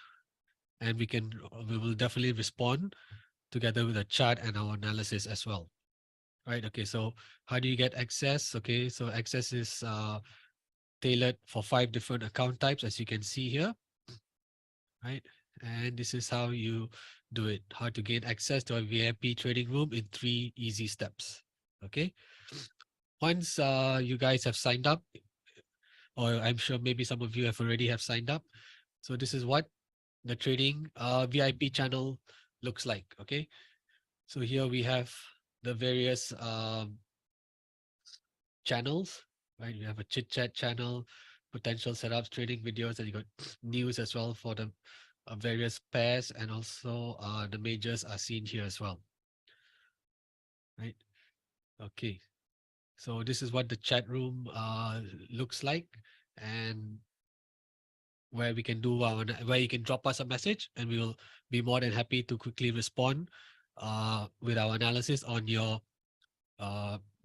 and we will definitely respond together with a chart and our analysis as well. Right. Okay. So how do you get access? Okay. So access is tailored for 5 different account types, as you can see here. Right. And this is how you do it. How to gain access to a VIP trading room in 3 easy steps. Okay. Once you guys have signed up, or I'm sure maybe some of you have already have signed up. So this is what the trading VIP channel looks like. Okay. So here we have the various channels, right? We have a chit chat channel, potential setups, trading videos, and you got news as well for the various pairs, and also the majors are seen here as well, right? Okay, so this is what the chat room looks like, and where we can do where you can drop us a message, and we will be more than happy to quickly respond with our analysis on your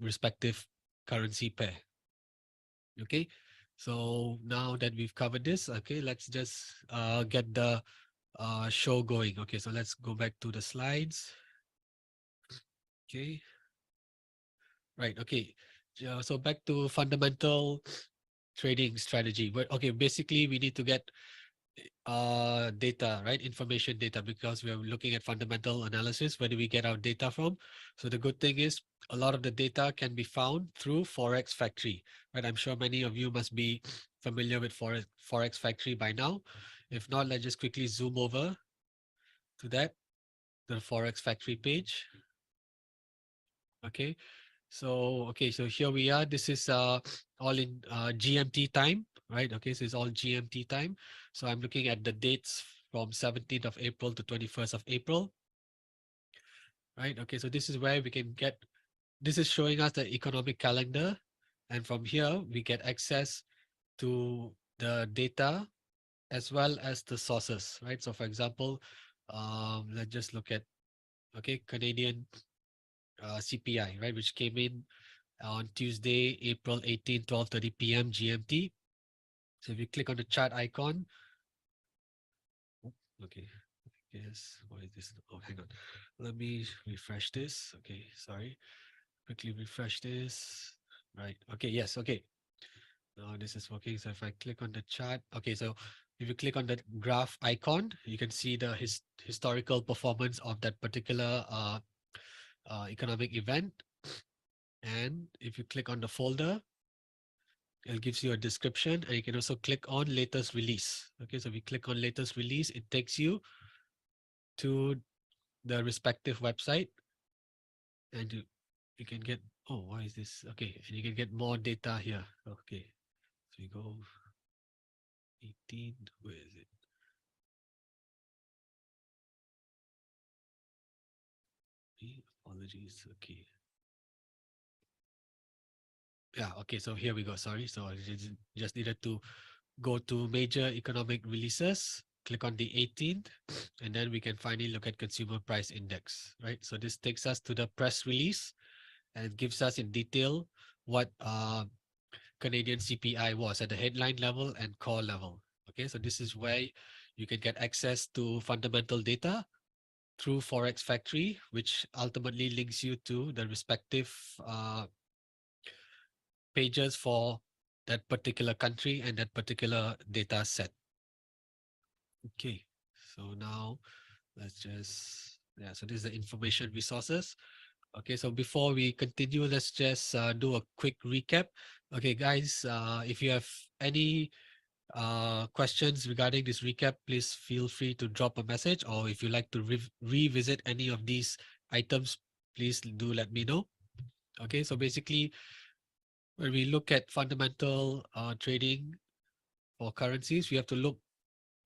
respective currency pair. Okay, so now that we've covered this, okay, let's just get the show going. Okay, so let's go back to the slides. Okay, right. Okay, so back to fundamental trading strategy. But okay, basically we need to get data, right? Information data, because we're looking at fundamental analysis. Where do we get our data from? So the good thing is a lot of the data can be found through Forex Factory, right? I'm sure many of you must be familiar with Forex Factory by now. If not, let's just quickly zoom over to that, the Forex Factory page. Okay, so here we are. This is all in GMT time, right? Okay, so it's all GMT time. So I'm looking at the dates from 17th of April to 21st of April, right? Okay, so this is where we can get, this is showing us the economic calendar, and from here we get access to the data as well as the sources, right? So for example, let's just look at, okay, Canadian CPI, right, which came in on Tuesday, April 18, 12:30 p.m. GMT. So if you click on the chart icon, okay, yes, what is this? Oh, hang on. Let me refresh this. Okay, sorry. Quickly refresh this. Right. Okay, yes, okay. Now this is working. So if I click on the chart, okay, so if you click on the graph icon, you can see the historical performance of that particular economic event. And if you click on the folder, it gives you a description, and you can also click on latest release. Okay, so if you click on latest release, it takes you to the respective website, and you can get, oh, why is this? Okay, and you can get more data here. Okay, so you go 18, where is it? Apologies, okay. Yeah, okay, so here we go. Sorry, so I just needed to go to major economic releases, click on the 18th, and then we can finally look at consumer price index, right? So this takes us to the press release and gives us in detail what Canadian CPI was at the headline level and core level. Okay, so this is where you can get access to fundamental data through Forex Factory, which ultimately links you to the respective pages for that particular country and that particular data set. Okay, so now let's just, yeah, so this is the information resources. Okay, so before we continue, let's just do a quick recap. Okay, guys, if you have any questions regarding this recap, please feel free to drop a message, or if you like to revisit any of these items, please do let me know. Okay, so basically, when we look at fundamental trading for currencies, we have to look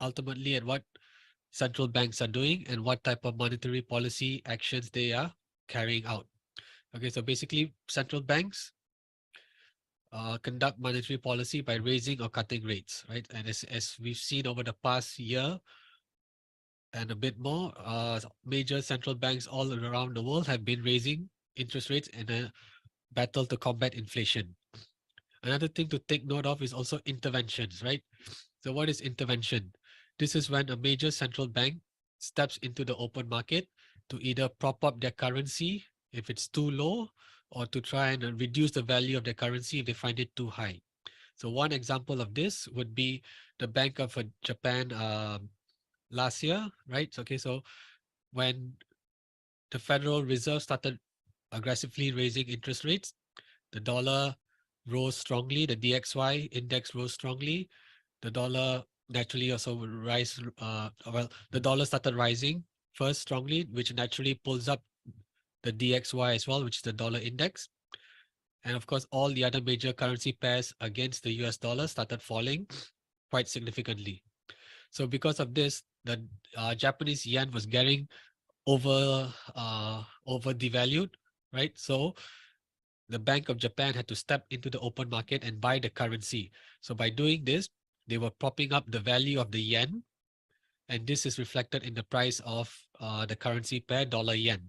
ultimately at what central banks are doing and what type of monetary policy actions they are carrying out. Okay, so basically, central banks conduct monetary policy by raising or cutting rates, right? And as we've seen over the past year and a bit more, major central banks all around the world have been raising interest rates in a battle to combat inflation. Another thing to take note of is also interventions, right? So what is intervention? This is when a major central bank steps into the open market to either prop up their currency if it's too low, or to try and reduce the value of their currency if they find it too high. So one example of this would be the Bank of Japan last year, right? Okay, so when the Federal Reserve started aggressively raising interest rates, the dollar rose strongly, the DXY index rose strongly, the dollar naturally also will rise. Well, the dollar started rising first strongly, which naturally pulls up the DXY as well, which is the dollar index. And of course, all the other major currency pairs against the US dollar started falling quite significantly. So because of this, the Japanese yen was getting over devalued, right? So the Bank of Japan had to step into the open market and buy the currency. So by doing this, they were propping up the value of the yen, and this is reflected in the price of the currency pair dollar yen.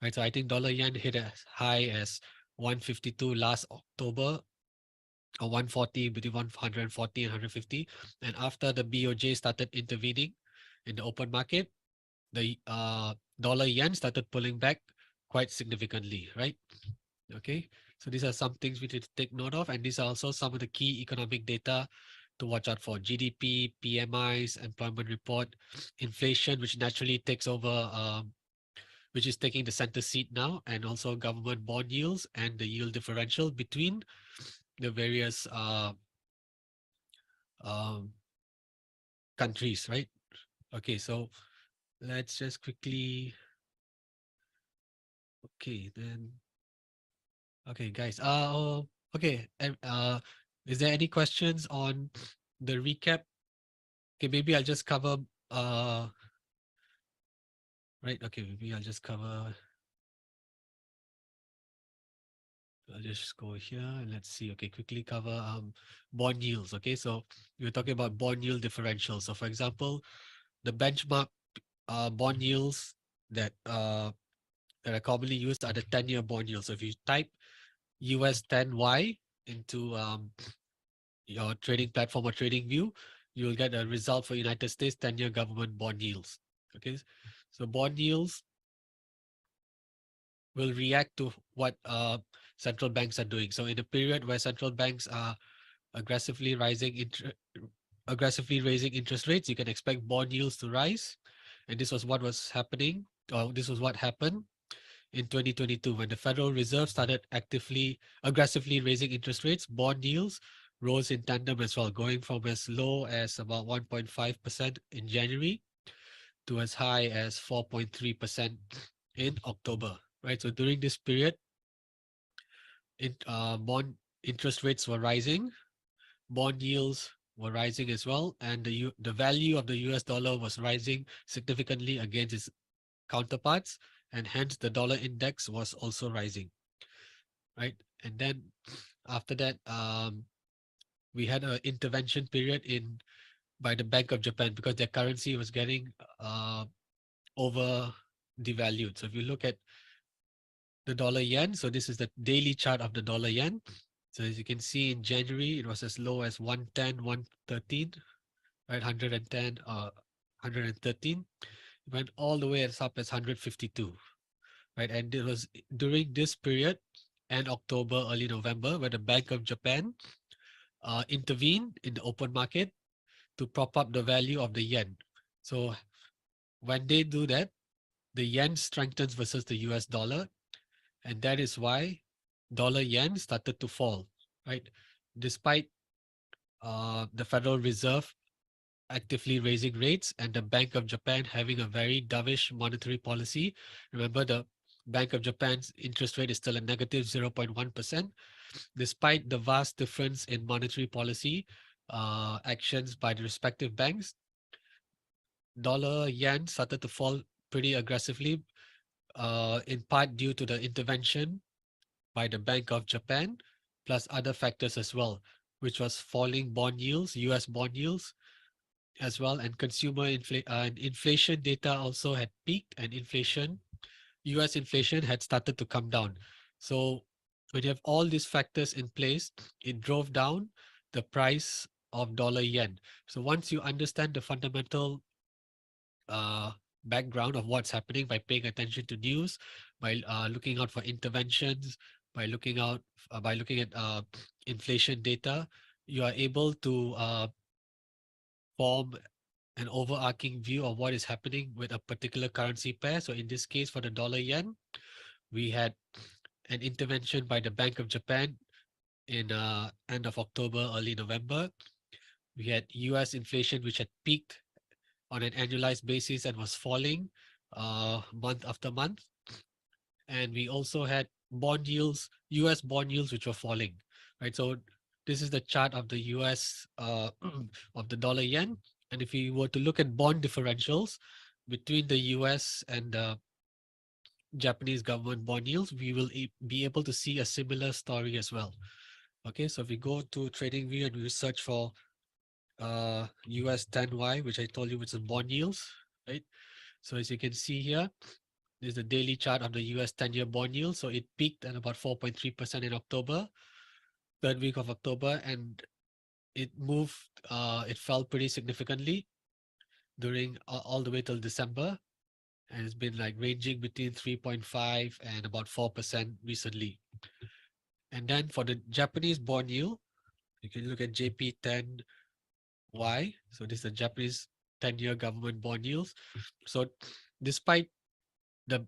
Right, so I think dollar yen hit as high as 152 last October, or 140, between 140 and 150. And after the BOJ started intervening in the open market, the dollar yen started pulling back quite significantly, right? Okay, so these are some things we need to take note of, and these are also some of the key economic data to watch out for: GDP, PMIs, employment report, inflation, which naturally takes over, which is taking the center seat now, and also government bond yields and the yield differential between the various um, countries, right? Okay, so let's just quickly. Okay, then. Okay, guys. Okay. Is there any questions on the recap? Okay, maybe I'll just cover. Right. Okay, maybe I'll just cover. I'll just go here and let's see. Okay, quickly cover bond yields. Okay, so we're talking about bond yield differential. So, for example, the benchmark bond yields that are commonly used are the 10-year bond yield. So if you type US 10Y into your trading platform or trading view, you'll get a result for United States 10-year government bond yields. Okay, so bond yields will react to what central banks are doing. So in a period where central banks are aggressively aggressively raising interest rates, you can expect bond yields to rise. And this was what was happening, or this was what happened in 2022 when the Federal Reserve started aggressively raising interest rates. Bond yields rose in tandem as well, going from as low as about 1.5% in January to as high as 4.3% in October. Right. So during this period, bond interest rates were rising, bond yields were rising as well, and the value of the US dollar was rising significantly against its counterparts, and hence the dollar index was also rising, right? And then after that, we had an intervention period by the Bank of Japan because their currency was getting over devalued. So if you look at the dollar yen, so this is the daily chart of the dollar yen. So as you can see in January, it was as low as 110, 113, right? 110, 113. It went all the way as up as 152, right? And it was during this period, and October, early November, where the Bank of Japan intervened in the open market to prop up the value of the yen. So when they do that, the yen strengthens versus the US dollar, and that is why dollar yen started to fall, right? Despite the Federal Reserve actively raising rates and the Bank of Japan having a very dovish monetary policy. Remember, the Bank of Japan's interest rate is still a negative 0.1%. Despite the vast difference in monetary policy actions by the respective banks, dollar yen started to fall pretty aggressively, in part due to the intervention by the Bank of Japan, plus other factors as well, which was falling bond yields, US bond yields as well, and and inflation data also had peaked, and US inflation had started to come down. So when you have all these factors in place, it drove down the price of dollar yen. So once you understand the fundamental uh, background of what's happening by paying attention to news, by looking out for interventions, by looking at inflation data, you are able to form an overarching view of what is happening with a particular currency pair. So in this case, for the dollar yen, we had an intervention by the Bank of Japan in end of October, early November. We had US inflation, which had peaked on an annualized basis and was falling month after month. And we also had bond yields, US bond yields, which were falling, right? So this is the chart of the US of the dollar yen. And if we were to look at bond differentials between the US and the Japanese government bond yields, we will be able to see a similar story as well. Okay, so if we go to TradingView and we search for US 10Y, which I told you, which is bond yields, right? So as you can see here, this is the daily chart of the US 10-year bond yield. So it peaked at about 4.3% in October, third week of October, and it moved, it fell pretty significantly during all the way till December. And it's been like ranging between 3.5 and about 4% recently. And then for the Japanese bond yield, you can look at JP10Y. So this is the Japanese 10-year government bond yields. So despite the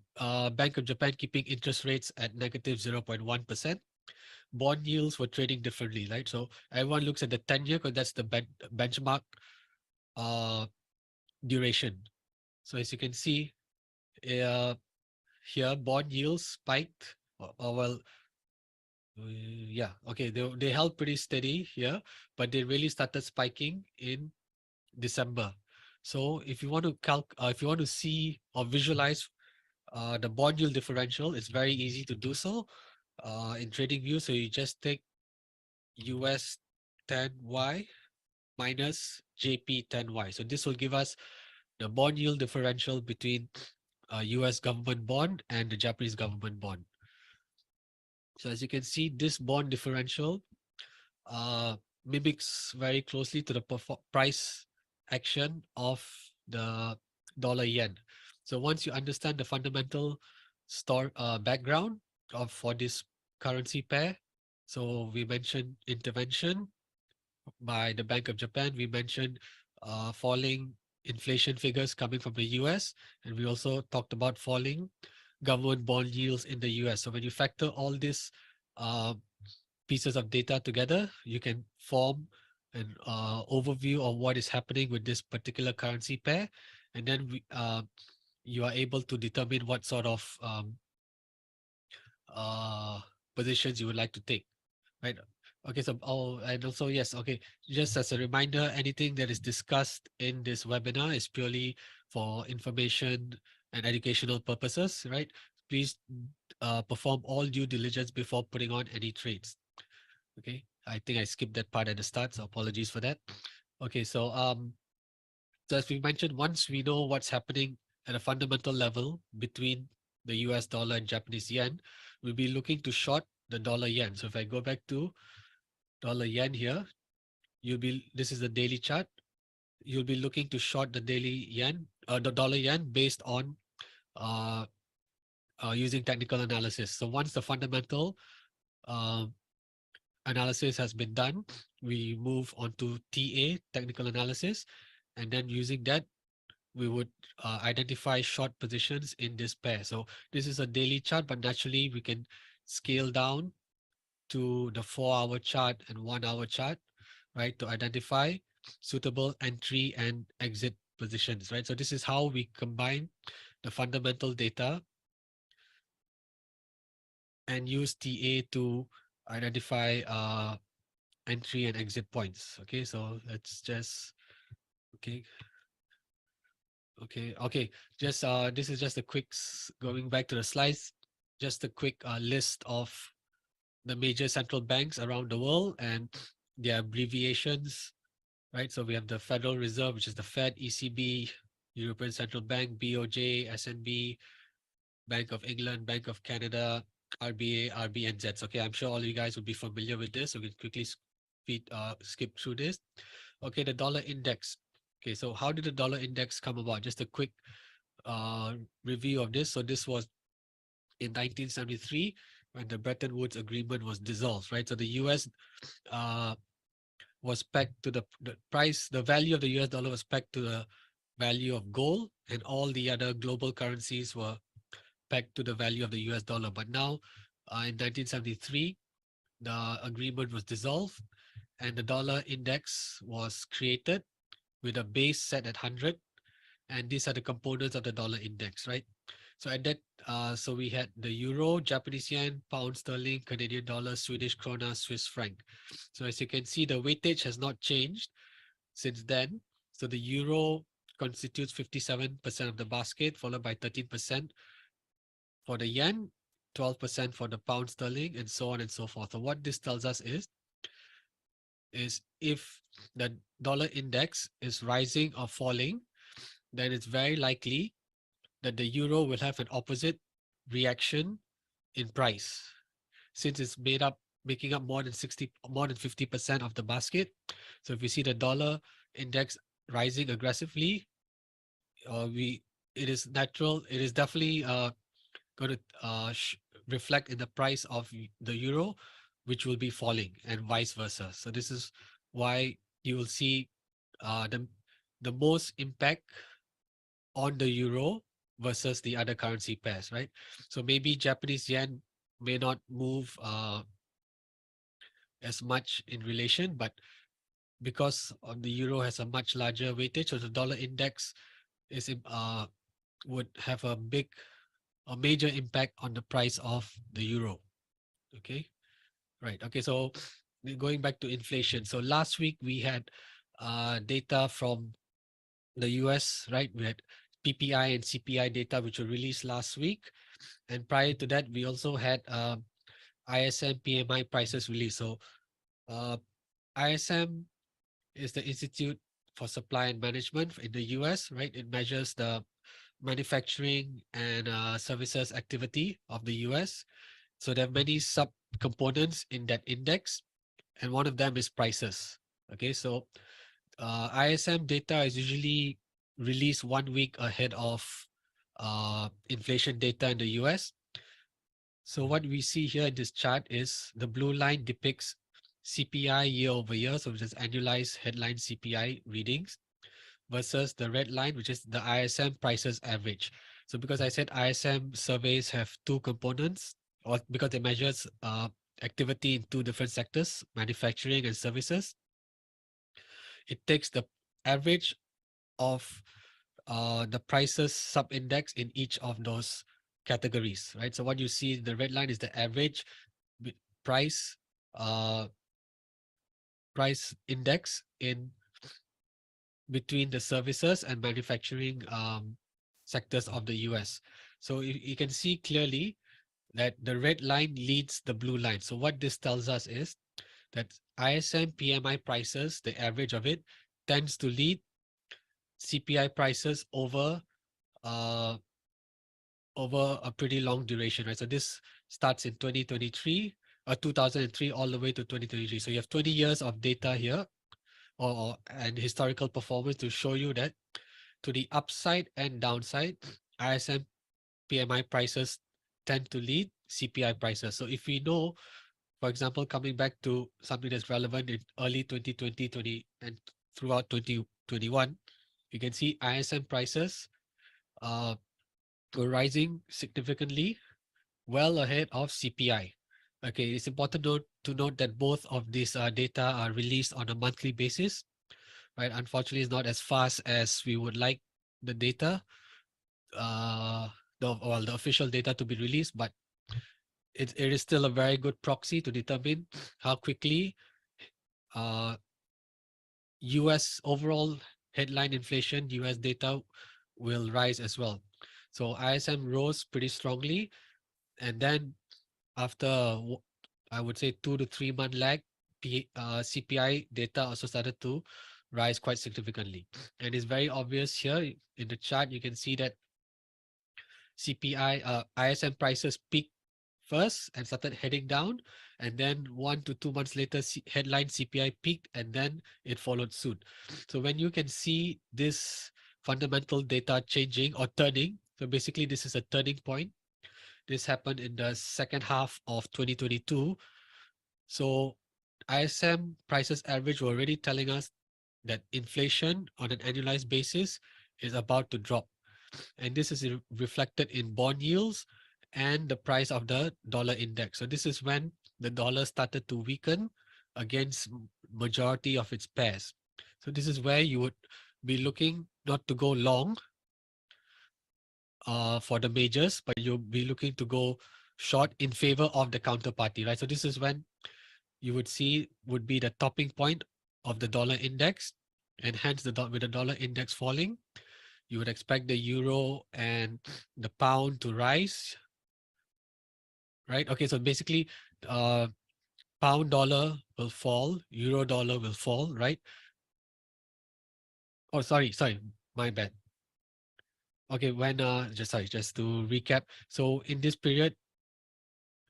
Bank of Japan keeping interest rates at negative 0.1%, bond yields were trading differently, right? So everyone looks at the 10-year because that's the benchmark uh, duration. So as you can see uh, here, bond yields spiked, well, yeah, okay, they held pretty steady here, but they really started spiking in December. So if you want to if you want to see or visualize the bond yield differential, it's very easy to do so in TradingView. So you just take US 10Y minus JP 10Y. So this will give us the bond yield differential between US government bond and the Japanese government bond. So as you can see, this bond differential mimics very closely to the price action of the dollar yen. So once you understand the fundamental background of for this currency pair, so we mentioned intervention by the Bank of Japan. We mentioned falling inflation figures coming from the US, and we also talked about falling government bond yields in the US. So when you factor all these uh, pieces of data together, you can form an overview of what is happening with this particular currency pair, and then you are able to determine what sort of uh, positions you would like to take, right? Okay, so and also yes, okay, just as a reminder, anything that is discussed in this webinar is purely for information and educational purposes, right? Please perform all due diligence before putting on any trades. Okay, I think I skipped that part at the start, so apologies for that. Okay, so as we mentioned, once we know what's happening at a fundamental level between the US dollar and Japanese yen, we'll be looking to short the dollar yen. So if I go back to dollar yen here, this is the daily chart. You'll be looking to short the daily yen, the dollar yen based on uh, using technical analysis. So once the fundamental uh, analysis has been done, we move on to TA, technical analysis, and then using that, we would identify short positions in this pair. So this is a daily chart, but naturally we can scale down to the 4-hour chart and 1-hour chart, right, to identify suitable entry and exit positions, right? So this is how we combine the fundamental data and use TA to identify entry and exit points. Okay, so let's just okay. Okay. Just this is just a quick going back to the slides, just a quick list of the major central banks around the world and their abbreviations, right? So we have the Federal Reserve, which is the Fed, ECB, European Central Bank, BOJ, SNB, Bank of England, Bank of Canada, RBA, RBNZ. Okay, I'm sure all you guys will be familiar with this. So we can quickly skip through this. Okay, the dollar index. Okay, so how did the dollar index come about? Just a quick review of this. So this was in 1973 when the Bretton Woods Agreement was dissolved, right? So the US was pegged to the price, the value of the US dollar was pegged to the value of gold, and all the other global currencies were pegged to the value of the US dollar. But now in 1973, the agreement was dissolved and the dollar index was created with a base set at 100. And these are the components of the dollar index, right? So at that, so we had the euro, Japanese yen, pound sterling, Canadian dollar, Swedish krona, Swiss franc. So as you can see, the weightage has not changed since then. So the euro constitutes 57% of the basket, followed by 13% for the yen, 12% for the pound sterling, and so on and so forth. So what this tells us is if the dollar index is rising or falling, then it's very likely that the euro will have an opposite reaction in price, since it's making up more than 50% of the basket. So if you see the dollar index rising aggressively, it is natural. It is definitely going to reflect in the price of the euro, which will be falling, and vice versa. So this is why you will see the most impact on the euro versus the other currency pairs, right? So maybe Japanese yen may not move as much in relation, but because of the euro has a much larger weightage, so the dollar index is would have a major impact on the price of the euro. Okay, right. Okay, so going back to inflation. So last week we had data from the US, right? We had PPI and CPI data, which were released last week. And prior to that, we also had ISM PMI prices released. So ISM is the Institute for Supply and Management in the US, right? It measures the manufacturing and services activity of the US. So there are many sub components in that index, and one of them is prices. Okay, so ISM data is usually released 1 week ahead of inflation data in the US. So what we see here in this chart is the blue line depicts CPI year over year, so which is annualized headline CPI readings, versus the red line, which is the ISM prices average. So because I said ISM surveys have two components, or because it measures activity in two different sectors, manufacturing and services, it takes the average of the prices sub-index in each of those categories, right? So what you see, the red line is the average price uh, price index in between the services and manufacturing sectors of the US. So you can see clearly that the red line leads the blue line. So what this tells us is that ISM PMI prices, the average of it, tends to lead CPI prices over a pretty long duration, right? So this starts in 2023. 2003 all the way to 2023. So you have 20 years of data here, and historical performance to show you that to the upside and downside, ISM PMI prices tend to lead CPI prices. So if we know, for example, coming back to something that's relevant in early 2020, and throughout 2021, you can see ISM prices were rising significantly, well ahead of CPI. Okay, it's important to note that both of these data are released on a monthly basis, right? Unfortunately, it's not as fast as we would like the data, the official data to be released, but it is still a very good proxy to determine how quickly uh, US overall headline inflation, US data will rise as well. So ISM rose pretty strongly, and then after I would say 2 to 3 month lag, CPI data also started to rise quite significantly. And it's very obvious here in the chart. You can see that ISM prices peaked first and started heading down, and then 1 to 2 months later, headline CPI peaked, and then it followed suit. So when you can see this fundamental data changing or turning, so basically this is a turning point. This happened in the second half of 2022. So ISM prices average were already telling us that inflation on an annualized basis is about to drop. And this is reflected in bond yields and the price of the dollar index. So this is when the dollar started to weaken against majority of its pairs. So this is where you would be looking not to go long for the majors, but you'll be looking to go short in favor of the counterparty, right? So this is when you would see would be the topping point of the dollar index, and hence with the dollar index falling, you would expect the euro and the pound to rise, right? Okay, so basically, pound dollar will fall, euro dollar will fall, right? Oh, sorry, my bad. Okay, when just to recap. So in this period,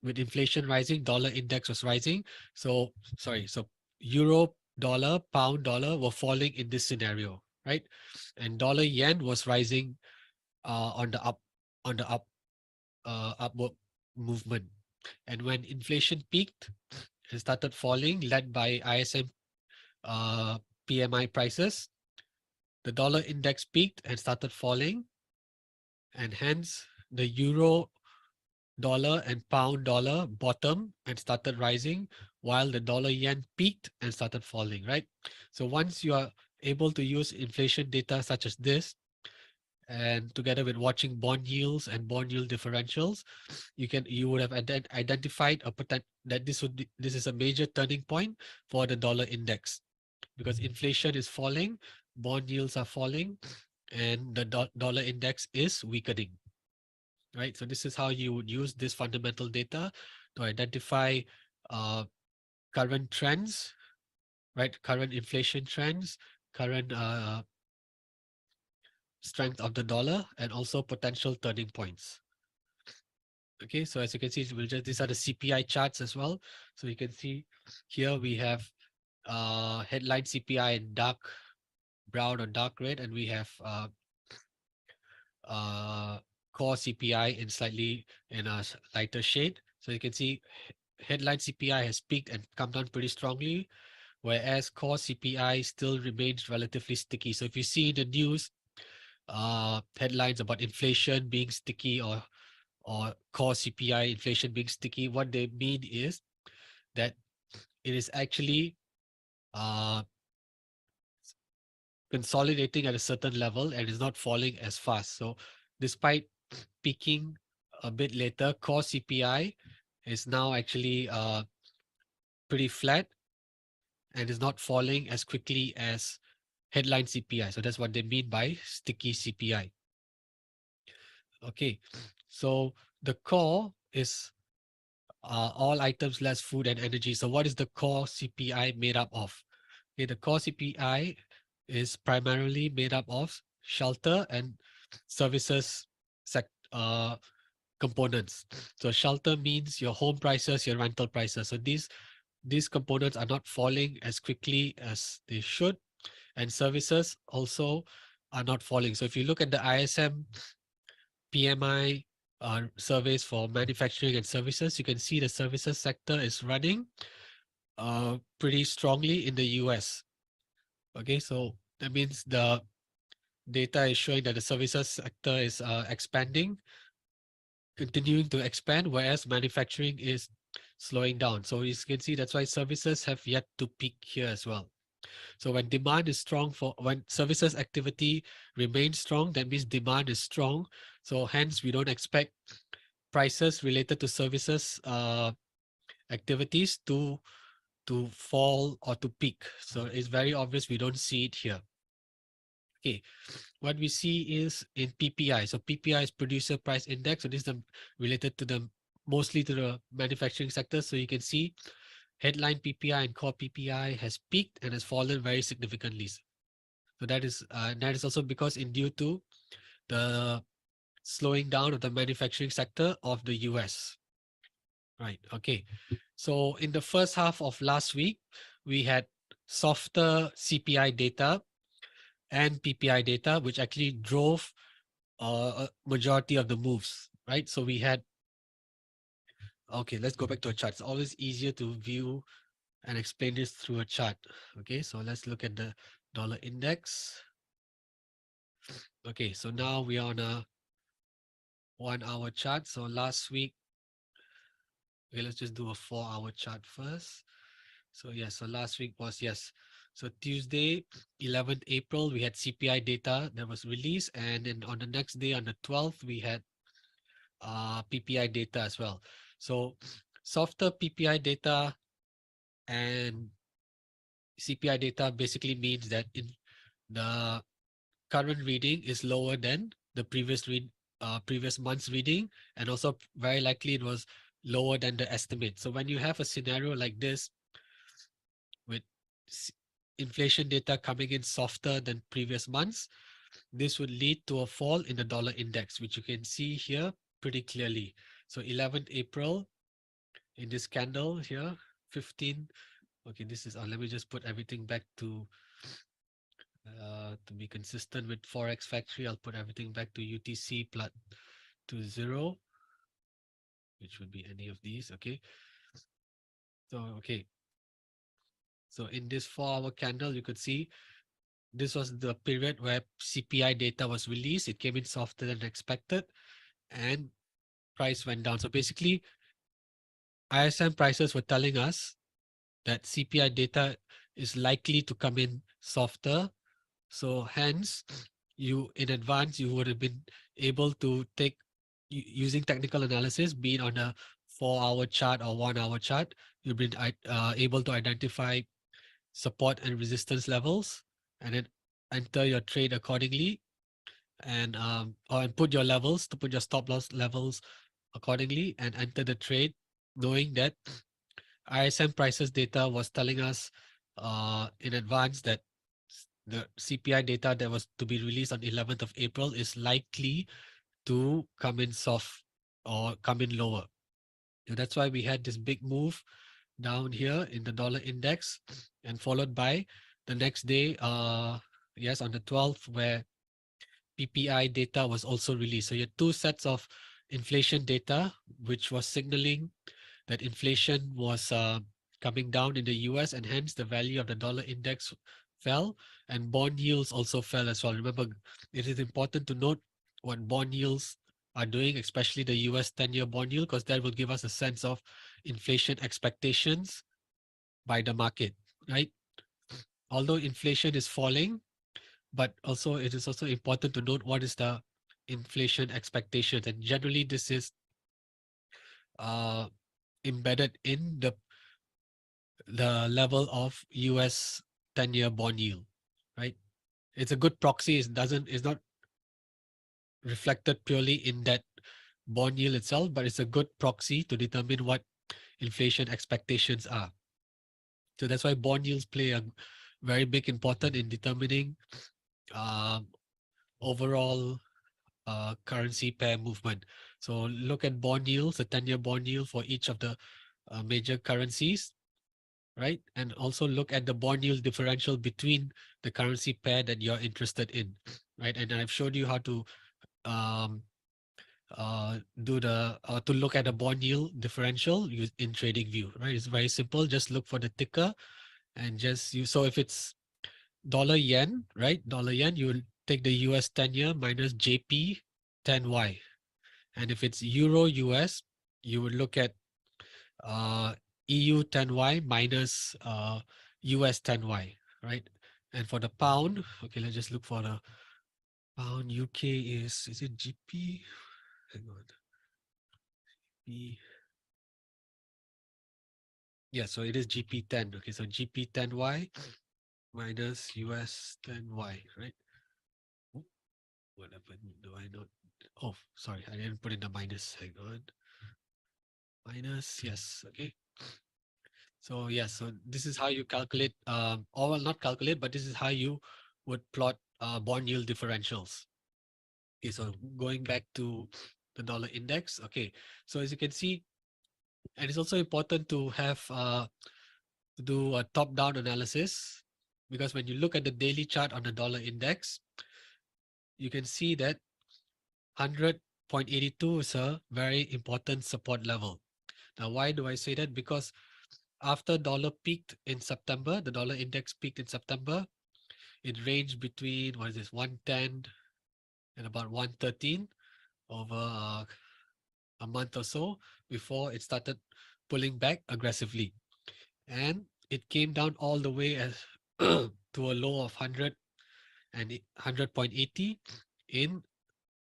with inflation rising, dollar index was rising. So euro dollar, pound dollar were falling in this scenario, right? And dollar yen was rising on the upward movement. And when inflation peaked and started falling, led by ISM PMI prices, the dollar index peaked and started falling, and hence the euro dollar and pound dollar bottom and started rising, while the dollar yen peaked and started falling, right? So once you are able to use inflation data such as this, and together with watching bond yields and bond yield differentials, you would have identified that this is a major turning point for the dollar index, because inflation is falling, bond yields are falling, and the dollar index is weakening, right? So this is how you would use this fundamental data to identify uh, current trends, right? Current inflation trends, current strength of the dollar, and also potential turning points. Okay, so as you can see, these are the CPI charts as well. So you can see here we have headline CPI in dark brown or dark red, and we have core CPI in a lighter shade. So you can see headline CPI has peaked and come down pretty strongly, whereas core CPI still remains relatively sticky. So if you see in the news headlines about inflation being sticky, or core CPI inflation being sticky, what they mean is that it is actually uh, consolidating at a certain level and is not falling as fast. So despite peaking a bit later, core CPI is now actually pretty flat and is not falling as quickly as headline CPI. So that's what they mean by sticky CPI. Okay, so the core is all items less food and energy. So what is the core CPI made up of? Okay, the core CPI is primarily made up of shelter and services components. So shelter means your home prices, your rental prices. So these components are not falling as quickly as they should, and services also are not falling. So if you look at the ISM PMI surveys for manufacturing and services, you can see the services sector is running pretty strongly in the US. Okay, so that means the data is showing that the services sector is expanding, continuing to expand, whereas manufacturing is slowing down. So you can see that's why services have yet to peak here as well. So when demand is strong when services activity remains strong, that means demand is strong. So hence we don't expect prices related to services activities to fall or to peak. So it's very obvious we don't see it here. Okay, what we see is in PPI. So PPI is producer price index. So this is related to the mostly to the manufacturing sector. So you can see headline PPI and core PPI has peaked and has fallen very significantly. So that is also because in due to the slowing down of the manufacturing sector of the US. Right. Okay. So in the first half of last week, we had softer CPI data and PPI data, which actually drove a majority of the moves. Right. So we had. Okay, let's go back to a chart. It's always easier to view and explain this through a chart. Okay, so let's look at the dollar index. Okay, so now we are on a 1 hour chart. So last week, okay, let's just do a 4 hour chart first. So yes, so last week was, yes. So Tuesday, 11th April, we had CPI data that was released. And then on the next day, on the 12th, we had PPI data as well. So softer PPI data and CPI data basically means that in the current reading is lower than the previous month's reading, and also very likely it was lower than the estimate. So when you have a scenario like this with inflation data coming in softer than previous months, this would lead to a fall in the dollar index, which you can see here pretty clearly. So 11th April in this candle here, 15. Okay, this is, let me just put everything back to be consistent with Forex Factory. I'll put everything back to UTC plot to 0, which would be any of these. Okay. So, okay. So in this 4 hour candle, you could see this was the period where CPI data was released. It came in softer than expected and price went down. So basically, ISM prices were telling us that CPI data is likely to come in softer. So hence, you in advance, you would have been able to take using technical analysis, be it on a 4 hour chart or 1 hour chart, you've been able to identify support and resistance levels and then enter your trade accordingly and put your levels to put your stop loss levels accordingly and enter the trade knowing that ISM prices data was telling us in advance that the CPI data that was to be released on 11th of April is likely to come in soft or come in lower. So that's why we had this big move down here in the dollar index and followed by the next day, yes, on the 12th, where PPI data was also released. So you had two sets of inflation data, which was signaling that inflation was coming down in the US and hence the value of the dollar index fell and bond yields also fell as well. Remember, it is important to note what bond yields are doing, especially the US 10-year bond yield, because that will give us a sense of inflation expectations by the market, right? Although inflation is falling, but also it is also important to note what is the inflation expectation. And generally this is embedded in the level of US 10-year bond yield, right? It's a good proxy. It's not reflected purely in that bond yield itself, but it's a good proxy to determine what inflation expectations are. So that's why bond yields play a very big important in determining overall currency pair movement. So look at bond yields, the 10-year bond yield for each of the major currencies, right? And also look at the bond yield differential between the currency pair that you're interested in, right? And I've showed you how to um, to look at a bond yield differential in TradingView, right? It's very simple. Just look for the ticker and just use. So if it's dollar yen, right? Dollar yen, you will take the US 10-year minus JP 10Y. And if it's Euro US, you would look at EU 10Y minus US 10Y, right? And for the pound, okay, let's just look for the pound. UK is it GP? Hang on. P. Yeah, so it is GP10. Okay, so GP10Y minus US 10Y, right? What happened? Do I not? Oh, sorry, I didn't put in the minus. Hang on. Minus, yes, okay. So yes, so this is how you calculate, or well, not calculate, but this is how you would plot bond yield differentials. Okay, so going back to the dollar index. Okay, so as you can see, and it's also important to have to do a top-down analysis, because when you look at the daily chart on the dollar index, you can see that 100.82 is a very important support level. Now, why do I say that? Because after dollar peaked in September, the dollar index peaked in September, it ranged between, what is this, 110 and about 113 over a month or so before it started pulling back aggressively. And it came down all the way as to a low of 100 and 100.80 in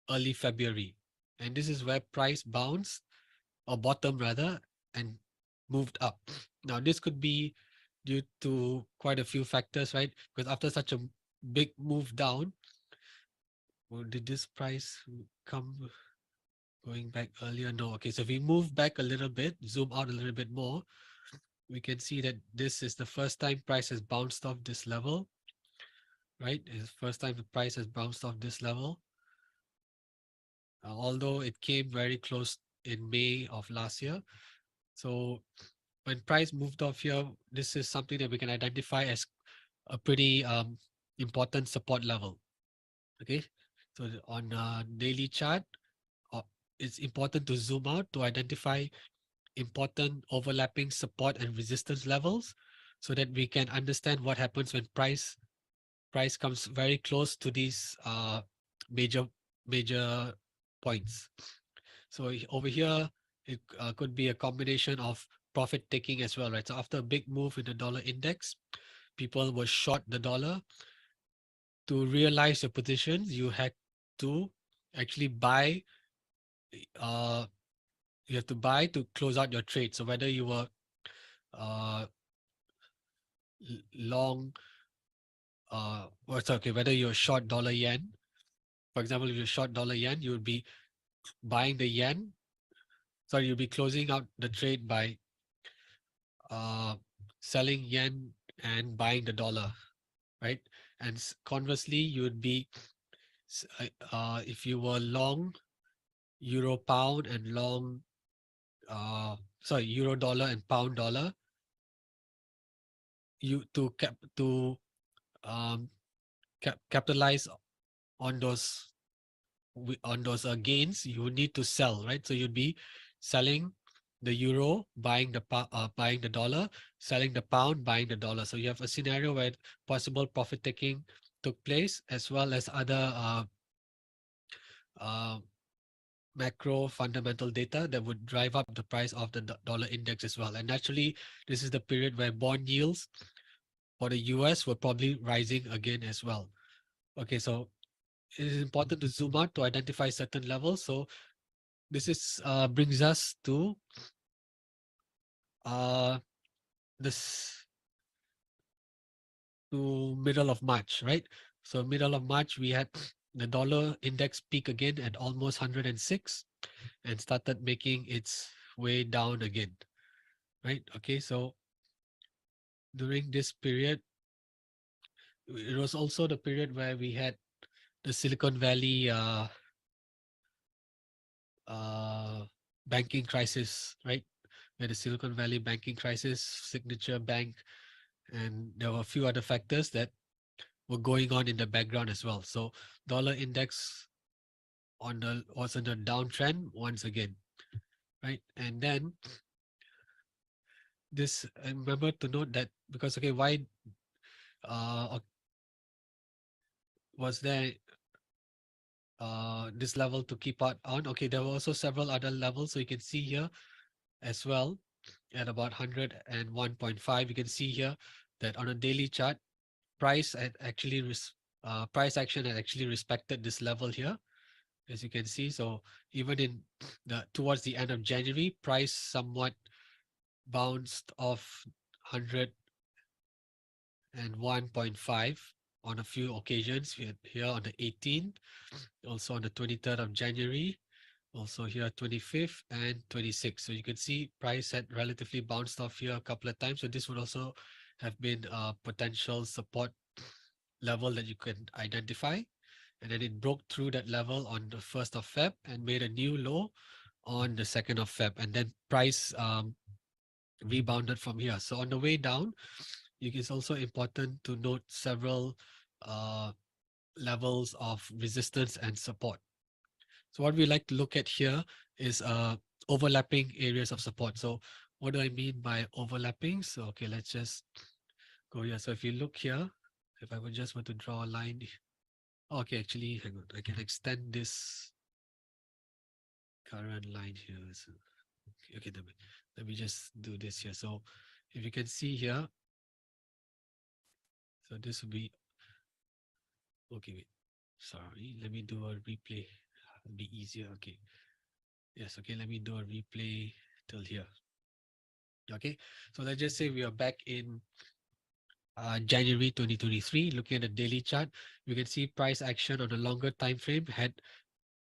early February. And this is where price bounced, or bottom rather, and moved up. Now, this could be due to quite a few factors, right? Because after such a big move down, well, did this price come going back earlier? No. Okay, so if we move back a little bit, zoom out a little bit more, we can see that this is the first time price has bounced off this level, right? It's the first time the price has bounced off this level. Although it came very close in May of last year. So when price moved off here, this is something that we can identify as a pretty important support level. Okay, so on a daily chart, uh, it's important to zoom out to identify important overlapping support and resistance levels, so that we can understand what happens when price comes very close to these major points. So over here, it could be a combination of profit taking as well, right? So after a big move in the dollar index, people were short the dollar. To realize your positions, you had to actually buy. Uh, you have to buy to close out your trade. So whether you were uh, long, okay, whether you're short dollar yen, for example, if you're short dollar yen, you would be buying the yen. Sorry, you'll be closing out the trade by uh, selling yen and buying the dollar, right? And conversely, you would be, if you were long euro pound and long, euro dollar and pound dollar, you to um, capitalize on those gains, you would need to sell, right? So you'd be selling the euro, buying the dollar, selling the pound, buying the dollar. So you have a scenario where possible profit taking took place, as well as other uh, macro fundamental data that would drive up the price of the dollar index as well. And naturally, this is the period where bond yields for the US were probably rising again as well. Okay, so it is important to zoom out to identify certain levels. So this is brings us to uh this to middle of March, right? So middle of March, we had the dollar index peak again at almost 106 and started making its way down again, right? Okay, so during this period, it was also the period where we had the Silicon Valley banking crisis, right? We had the Silicon Valley banking crisis, Signature Bank, and there were a few other factors that were going on in the background as well. So dollar index was on a downtrend once again, right? And then this, and remember to note that, because okay, why was there this level to keep out on? Okay, there were also several other levels, so you can see here as well at about 101.5. You can see here that on a daily chart, price had actually price action had actually respected this level here, as you can see. So even in the towards the end of January, price somewhat bounced off 101.5 on a few occasions. We had here on the 18th, also on the 23rd of January, also here 25th and 26th. So you can see price had relatively bounced off here a couple of times. So this would also have been a potential support level that you can identify. And then it broke through that level on the 1st of Feb and made a new low on the 2nd of Feb. And then price rebounded from here. So on the way down, it is also important to note several uh, levels of resistance and support. So what we like to look at here is overlapping areas of support. So what do I mean by overlapping? So okay, let's just go here. So if you look here, if I would just want to draw a line. Okay, actually, hang on. I can extend this current line here. So, okay, let me just do this here. So if you can see here, so this would be, okay, wait, sorry, let me do a replay. It'll be easier. Okay. Yes, okay, let me do a replay till here. Okay, so let's just say we are back in January 2023. Looking at the daily chart, you can see price action on a longer time frame had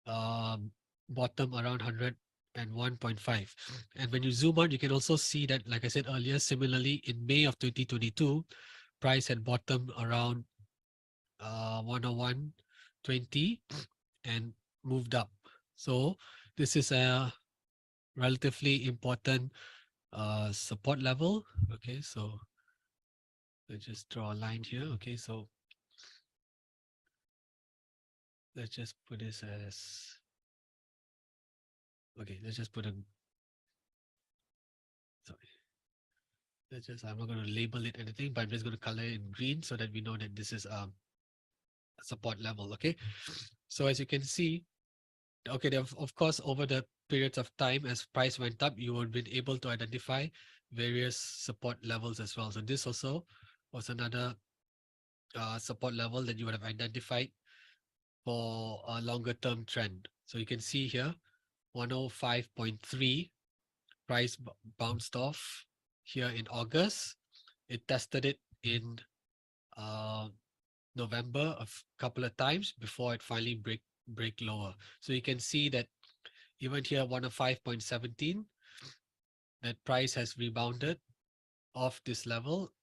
bottom around 101.5. And when you zoom out, you can also see that, like I said earlier, similarly in May of 2022, price had bottomed around 101.20 and moved up. So this is a relatively important support level. Okay, so let's just draw a line here. Okay, so let's just put this as, okay, let's just put a, sorry, let's just, I'm not going to label it anything, but I'm just going to color it in green so that we know that this is a support level. Okay, so as you can see, okay, of course, over the periods of time as price went up, you would been able to identify various support levels as well. So this also was another support level that you would have identified for a longer term trend. So you can see here 105.3 price bounced off here in August. It tested it in uh, November a couple of times before it finally break lower. So you can see that even here 105.17, that price has rebounded off this level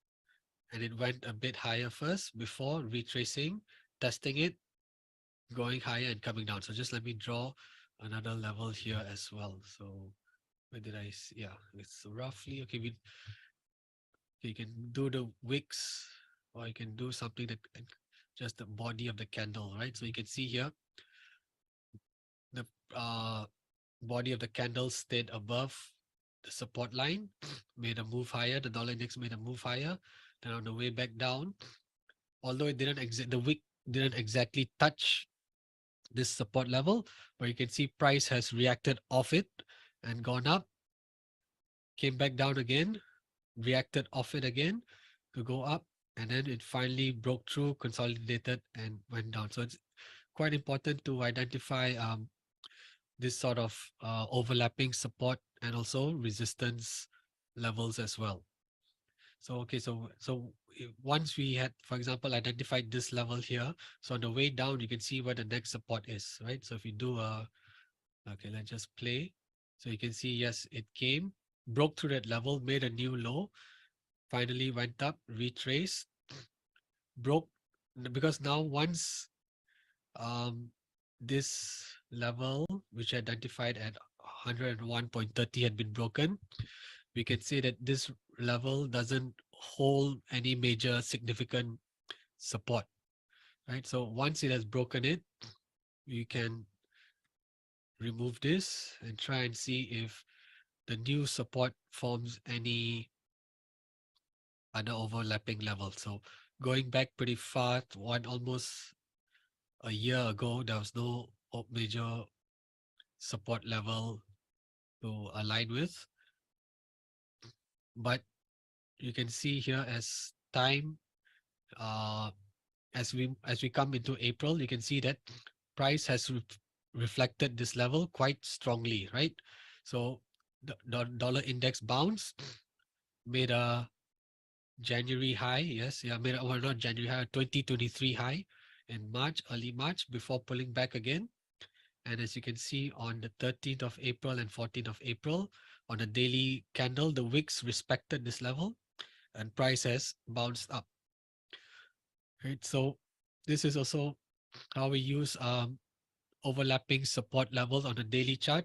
and it went a bit higher first before retracing, testing it, going higher and coming down. So just let me draw another level here as well. So where did I see? Yeah, it's roughly okay. You can do the wicks or you can do something that just the body of the candle, right? So you can see here the body of the candle stayed above the support line, made a move higher. The dollar index made a move higher. Then on the way back down, although it didn't the wick didn't exactly touch this support level, but you can see price has reacted off it and gone up, came back down again, reacted off it again to go up, and then it finally broke through, consolidated, and went down. So it's quite important to identify this sort of overlapping support and also resistance levels as well. So okay, so once we had, for example, identified this level here, so on the way down, you can see where the next support is, right? So if you do okay, let's just play. So you can see, yes, it came, broke through that level, made a new low, finally went up, retraced, broke, because now once this level, which identified at 101.30 had been broken, we can say that this level doesn't hold any major significant support, right? So once it has broken it, you can remove this and try and see if the new support forms any other overlapping level. So going back pretty far, almost a year ago, there was no major support level to align with. But you can see here as time, uh, as we come into April, you can see that price has reflected this level quite strongly, right? So the dollar index bounce made a January high, yes, yeah, made a, well, not January high, 2023 high in March, early March, before pulling back again. And as you can see on the 13th of April and 14th of April, on a daily candle, the wicks respected this level and price has bounced up. Right. So this is also how we use overlapping support levels on a daily chart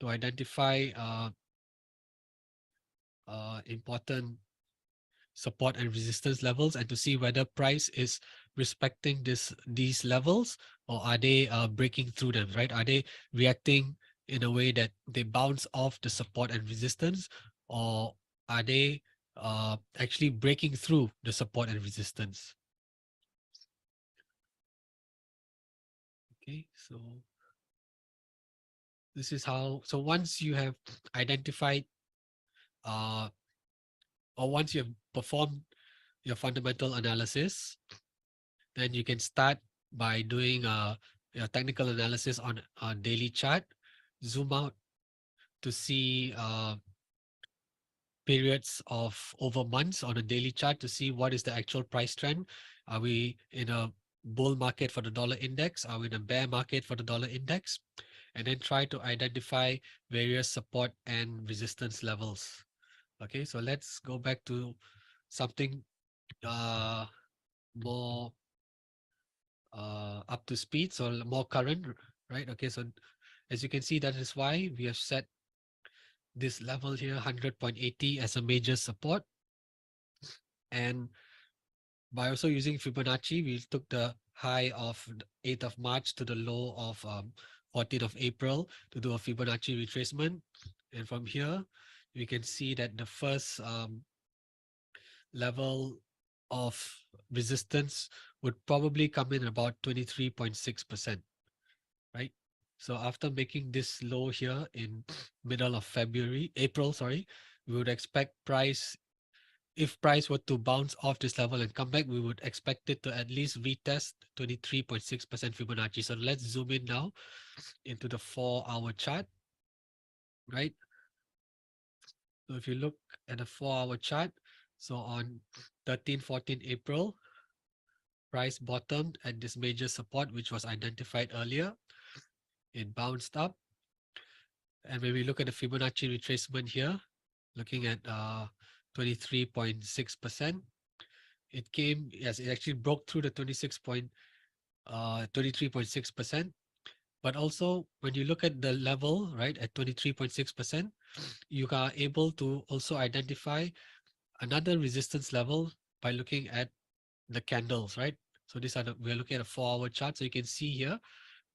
to identify important support and resistance levels and to see whether price is respecting these levels, or are they breaking through them, right? Are they reacting in a way that they bounce off the support and resistance, or are they actually breaking through the support and resistance? Okay, so this is how, so once you have identified uh, or once you have performed your fundamental analysis, then you can start by doing a technical analysis on a daily chart, zoom out to see periods of over months on a daily chart to see what is the actual price trend. Are we in a bull market for the dollar index? Are we in a bear market for the dollar index? And then try to identify various support and resistance levels. Okay, so let's go back to something uh, more up to speed, so more current, right? Okay, so as you can see, that is why we have set this level here, 100.80 as a major support. And by also using Fibonacci, we took the high of 8th of March to the low of 14th of April to do a Fibonacci retracement. And from here, we can see that the first level of resistance would probably come in about 23.6%, right? So after making this low here in middle of April, sorry, we would expect price, if price were to bounce off this level and come back, we would expect it to at least retest 23.6% Fibonacci. So let's zoom in now into the 4-hour chart, right? So if you look at the 4-hour chart, so on 13, 14 April, price bottomed at this major support, which was identified earlier. It bounced up. And when we look at the Fibonacci retracement here, looking at 23.6%, it came, yes, it actually broke through the 23.6%. But also when you look at the level, right, at 23.6%, you are able to also identify another resistance level by looking at the candles, right? So these are we're looking at a 4-hour chart. So you can see here,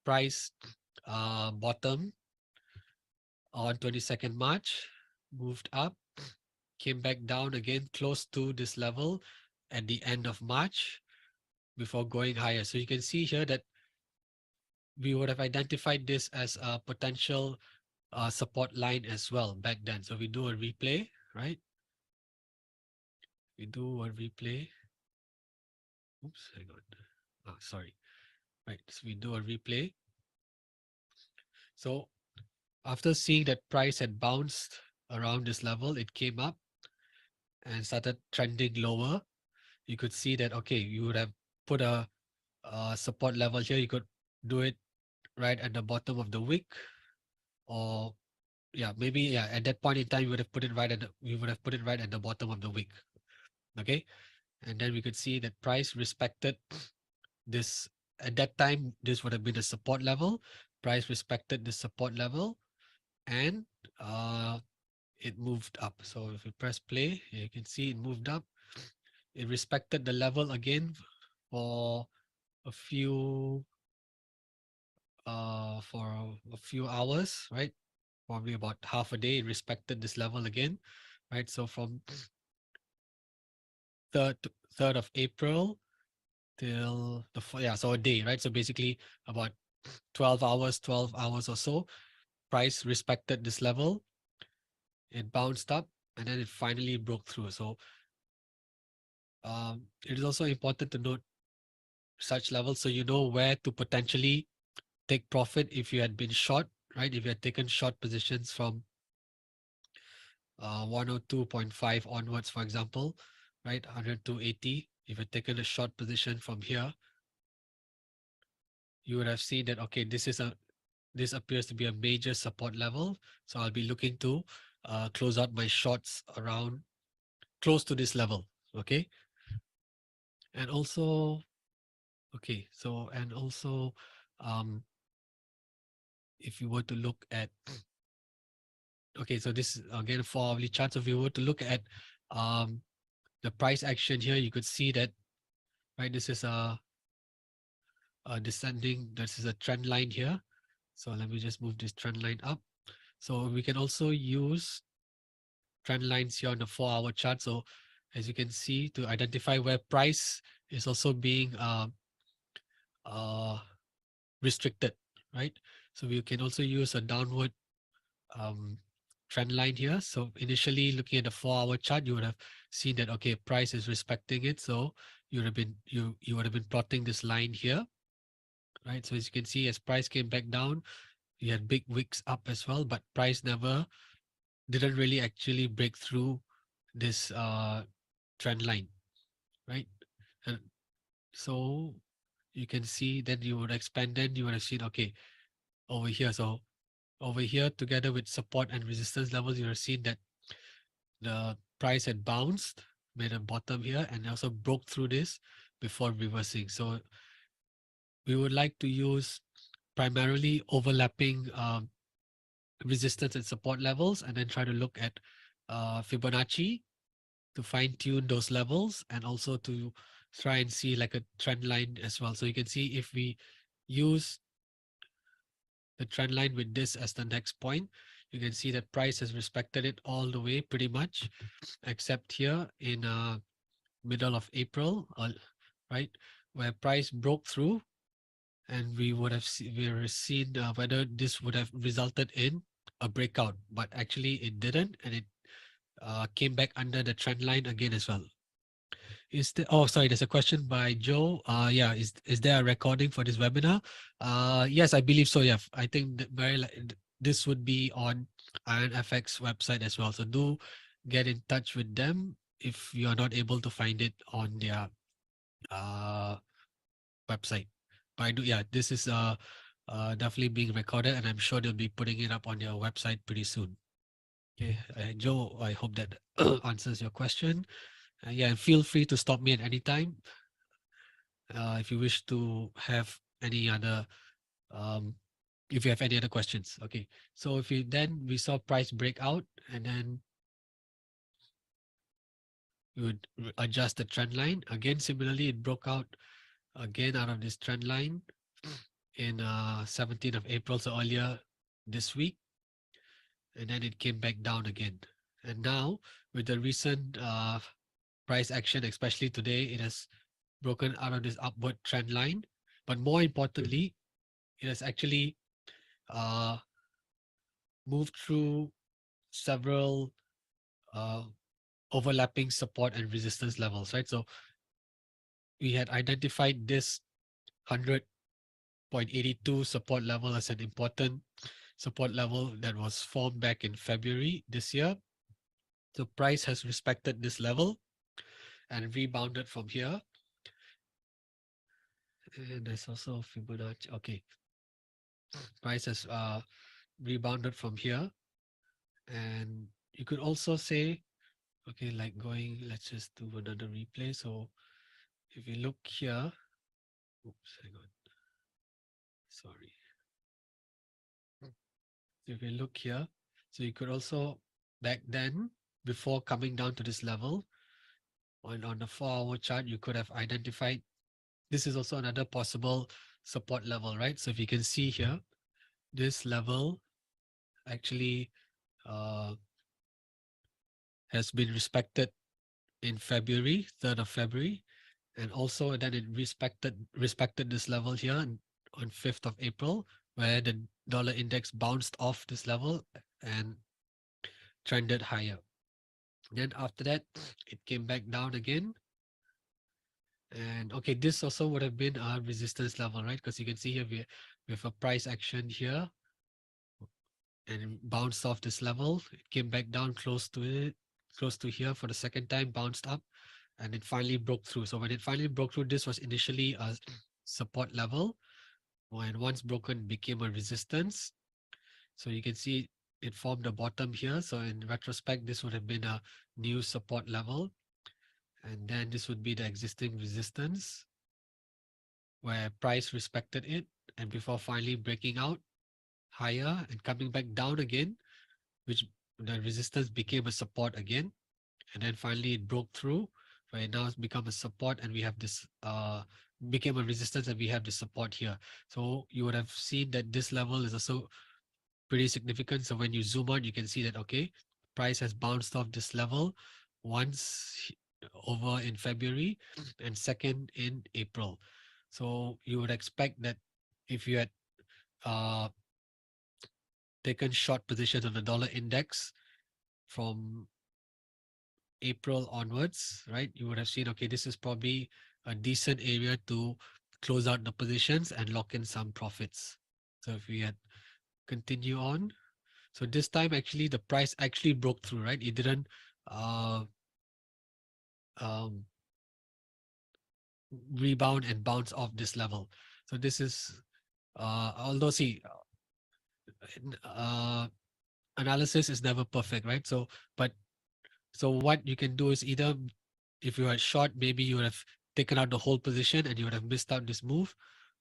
price bottom on 22nd March, moved up, came back down again close to this level at the end of March before going higher. So you can see here that we would have identified this as a potential support line as well back then. So we do a replay, right? We do a replay. Oops, hang on. Oh, sorry. Right, so we do a replay. So after seeing that price had bounced around this level, it came up and started trending lower. You could see that, okay, you would have put a support level here. You could do it right at the bottom of the wick, or yeah, maybe yeah, at that point in time, you would have put it right at the bottom of the wick. Okay. And then we could see that price respected this. At that time, this would have been a support level, price respected the support level and it moved up. So if you press play, you can see it moved up. It respected the level again for a few hours, right? Probably about half a day. It respected this level again, right? So from third third of April till so a day, right? So basically about 12 hours or so. Price respected this level. It bounced up and then it finally broke through. So it is also important to note such levels so you know where to potentially take profit if you had been short, right? If you had taken short positions from 102.5 onwards, for example, right? 102.80. If you had taken a short position from here, you would have seen that, okay, this appears to be a major support level. So I'll be looking to close out my shorts around close to this level. Okay. And also, okay. So, and also, um, if you were to look at, okay, so this is again for hourly charts. If you were to look at um, the price action here, you could see that, right, this is a descending, this is a trend line here. So let me just move this trend line up. So we can also use trend lines here on the 4-hour chart. So as you can see, to identify where price is also being uh, restricted, right? So we can also use a downward um, trend line here. So initially looking at the 4-hour chart, you would have seen that, okay, price is respecting it. So you would have been, you would have been plotting this line here, right? So as you can see, as price came back down, you had big wicks up as well, but price didn't really actually break through this trend line, right? And so you can see then you would expand, then you would have seen, okay, over here. So over here, together with support and resistance levels, you have seen that the price had bounced, made a bottom here, and also broke through this before reversing. So we would like to use primarily overlapping resistance and support levels, and then try to look at Fibonacci to fine tune those levels, and also to try and see like a trend line as well. So you can see if we use the trend line with this as the next point, you can see that price has respected it all the way pretty much, except here in middle of April, right, where price broke through, and we would have seen whether this would have resulted in a breakout, but actually it didn't, and it came back under the trend line again as well. Is there, oh, sorry, there's a question by Joe. Yeah, is there a recording for this webinar? Yes, I believe so. Yeah, I think that this would be on IronFX website as well. So do get in touch with them if you are not able to find it on their uh, website. But I do, yeah, this is definitely being recorded, and I'm sure they'll be putting it up on their website pretty soon. Okay, Joe, I hope that answers your question. Yeah, and feel free to stop me at any time if you wish to have any other um, if you have any other questions. Okay, so if you then we saw price breakout, and then we would adjust the trend line again. Similarly, it broke out again out of this trend line in 17th of April, so earlier this week, and then it came back down again. And now with the recent price action, especially today, it has broken out of this upward trend line. But more importantly, it has actually uh, moved through several uh, overlapping support and resistance levels, right? So we had identified this 100.82 support level as an important support level that was formed back in February this year. So price has respected this level and rebounded from here. And there's also Fibonacci. Okay, price has rebounded from here, and you could also say, okay, like going, let's just do another replay. So if you look here, oops, hang on, sorry. So if you look here, so you could also back then, before coming down to this level, on the 4-hour chart, you could have identified this is also another possible support level, right? So if you can see here, this level actually uh, has been respected in February, 3rd of February, and also then it respected this level here on 5th of April, where the dollar index bounced off this level and trended higher. Then after that, it came back down again. And okay, this also would have been a resistance level, right? Because you can see here we have a price action here and it bounced off this level. It came back down close to it, close to here for the second time, bounced up, and it finally broke through. So when it finally broke through, this was initially a support level. When once broken, became a resistance. So you can see it formed a bottom here. So in retrospect, this would have been a new support level. And then this would be the existing resistance where price respected it. And before finally breaking out higher and coming back down again, which the resistance became a support again. And then finally it broke through where it now has become a support and we have this became a resistance and we have the support here. So you would have seen that this level is also pretty significant. So when you zoom out, you can see that, okay, price has bounced off this level once over in February and second in April. So you would expect that if you had uh, taken short positions on the dollar index from April onwards, right, you would have seen, okay, this is probably a decent area to close out the positions and lock in some profits. So if we had continue on, so this time actually the price actually broke through, right? It didn't uh, um, rebound and bounce off this level. So this is, although see, uh, analysis is never perfect, right? So, but so what you can do is either if you are short, maybe you would have taken out the whole position and you would have missed out this move.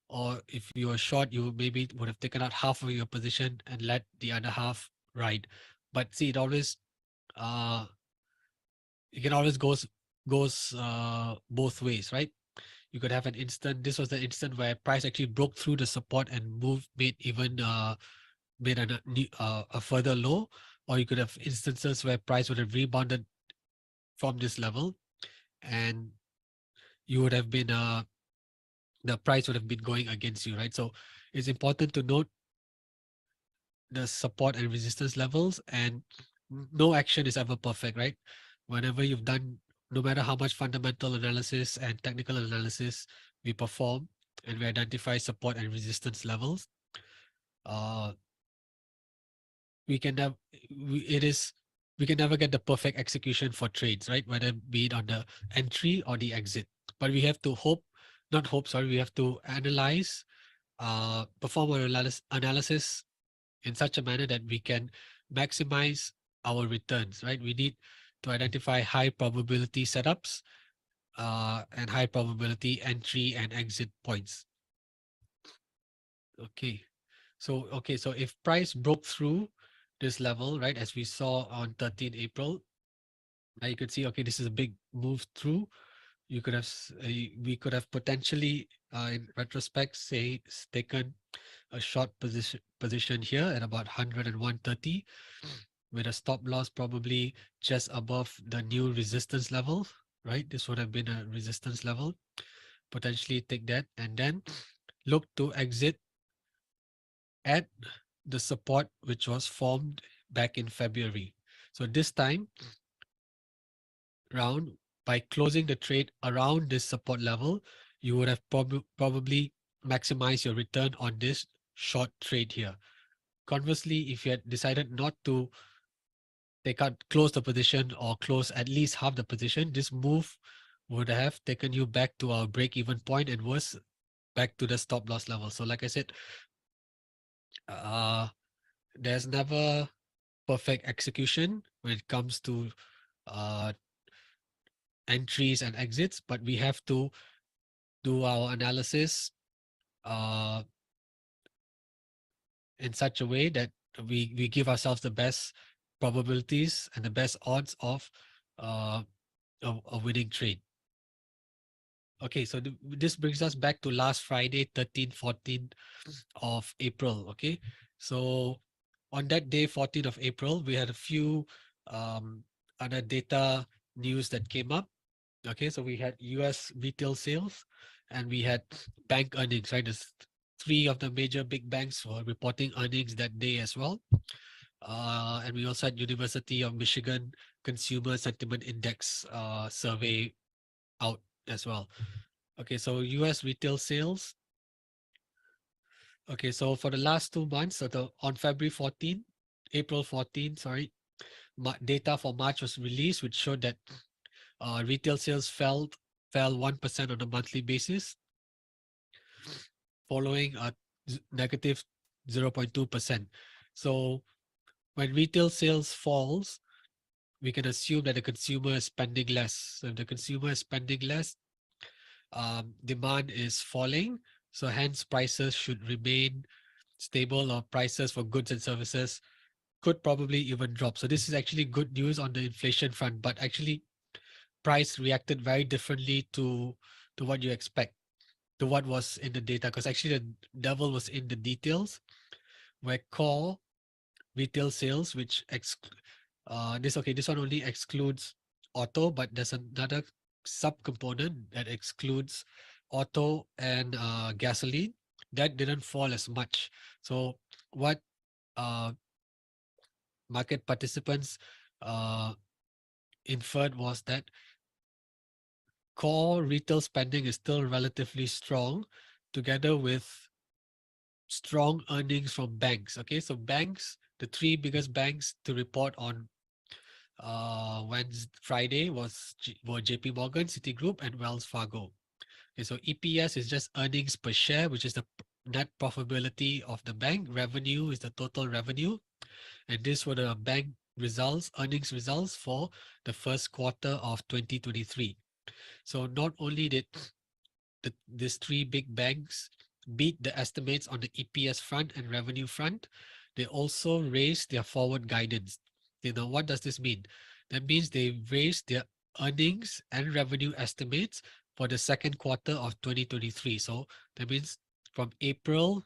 Or if you are short, you maybe would have taken out half of your position and let the other half ride. But see, it always uh it can always goes both ways, right? You could have an instant. This was the instant where price actually broke through the support and made even made a further low, or you could have instances where price would have rebounded from this level, and you would have been the price would have been going against you, right? So it's important to note the support and resistance levels, and no action is ever perfect, right? Whenever you've done, no matter how much fundamental analysis and technical analysis we perform and we identify support and resistance levels, uh we can never it is we can never get the perfect execution for trades, right? Whether be it on the entry or the exit. But we have to we have to analyze, perform an analysis in such a manner that we can maximize our returns, right? We need to identify high probability setups and high probability entry and exit points. Okay. So if price broke through this level, right, as we saw on 13 April, now you could see, okay, this is a big move through. You could have, we could have potentially, in retrospect, say, taken a short position here at about 100 and 130 with a stop loss probably just above the new resistance level, right? This would have been a resistance level. Potentially take that and then look to exit at the support which was formed back in February. So this time round, by closing the trade around this support level, you would have probably maximized your return on this short trade here. Conversely, if you had decided not to close the position or close at least half the position, this move would have taken you back to our break-even point and was back to the stop loss level. So like I said, there's never perfect execution when it comes to uh, entries and exits, but we have to do our analysis uh, in such a way that we give ourselves the best probabilities and the best odds of a winning trade. Okay, so this brings us back to last Friday, 13, 14 of April. Okay, so on that day, 14th of April, we had a few other data news that came up. Okay, so we had US retail sales and we had bank earnings, right? There's three of the major big banks were reporting earnings that day as well. And we also had University of Michigan Consumer Sentiment Index survey out as well. Okay, so US retail sales. Okay, so for the last 2 months, so on February 14, April 14, sorry, data for March was released, which showed that retail sales fell 1% on a monthly basis, following a negative 0.2%. So when retail sales falls, we can assume that the consumer is spending less. So if the consumer is spending less, demand is falling. So hence prices should remain stable, or prices for goods and services could probably even drop. So this is actually good news on the inflation front, but actually price reacted very differently to what you expect, to what was in the data, because actually the devil was in the details, where core retail sales, which this one only excludes auto, but there's another subcomponent that excludes auto and gasoline that didn't fall as much. So what uh, market participants inferred was that core retail spending is still relatively strong, together with strong earnings from banks. Okay, so banks, the three biggest banks to report on Friday were JP Morgan, Citigroup, and Wells Fargo. Okay, so EPS is just earnings per share, which is the net profitability of the bank. Revenue is the total revenue. And this were the bank results, earnings results for the first quarter of 2023. So not only did these three big banks beat the estimates on the EPS front and revenue front, they also raised their forward guidance. What does this mean? That means they raised their earnings and revenue estimates for the second quarter of 2023. So that means from April,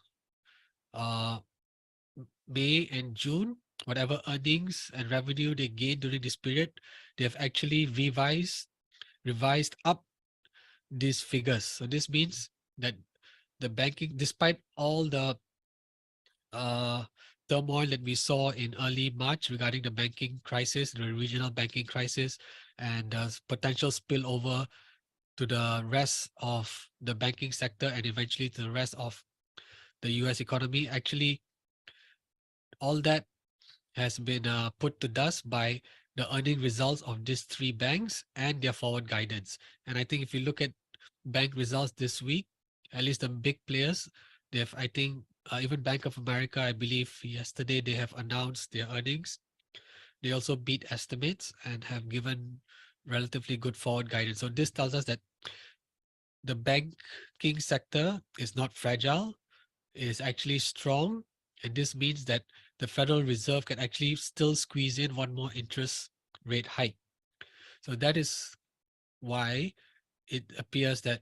May, and June, whatever earnings and revenue they gained during this period, they have actually revised up these figures. So this means that the banking, despite all the turmoil that we saw in early March regarding the banking crisis, the regional banking crisis, and potential spillover to the rest of the banking sector and eventually to the rest of the US economy, actually all that has been put to dust by the earning results of these three banks and their forward guidance. And I think if you look at bank results this week, at least the big players, they've, I think, even Bank of America, I believe yesterday they have announced their earnings. They also beat estimates and have given relatively good forward guidance. So this tells us that the banking sector is not fragile, it is actually strong. And this means that the Federal Reserve can actually still squeeze in one more interest rate hike. So that is why it appears that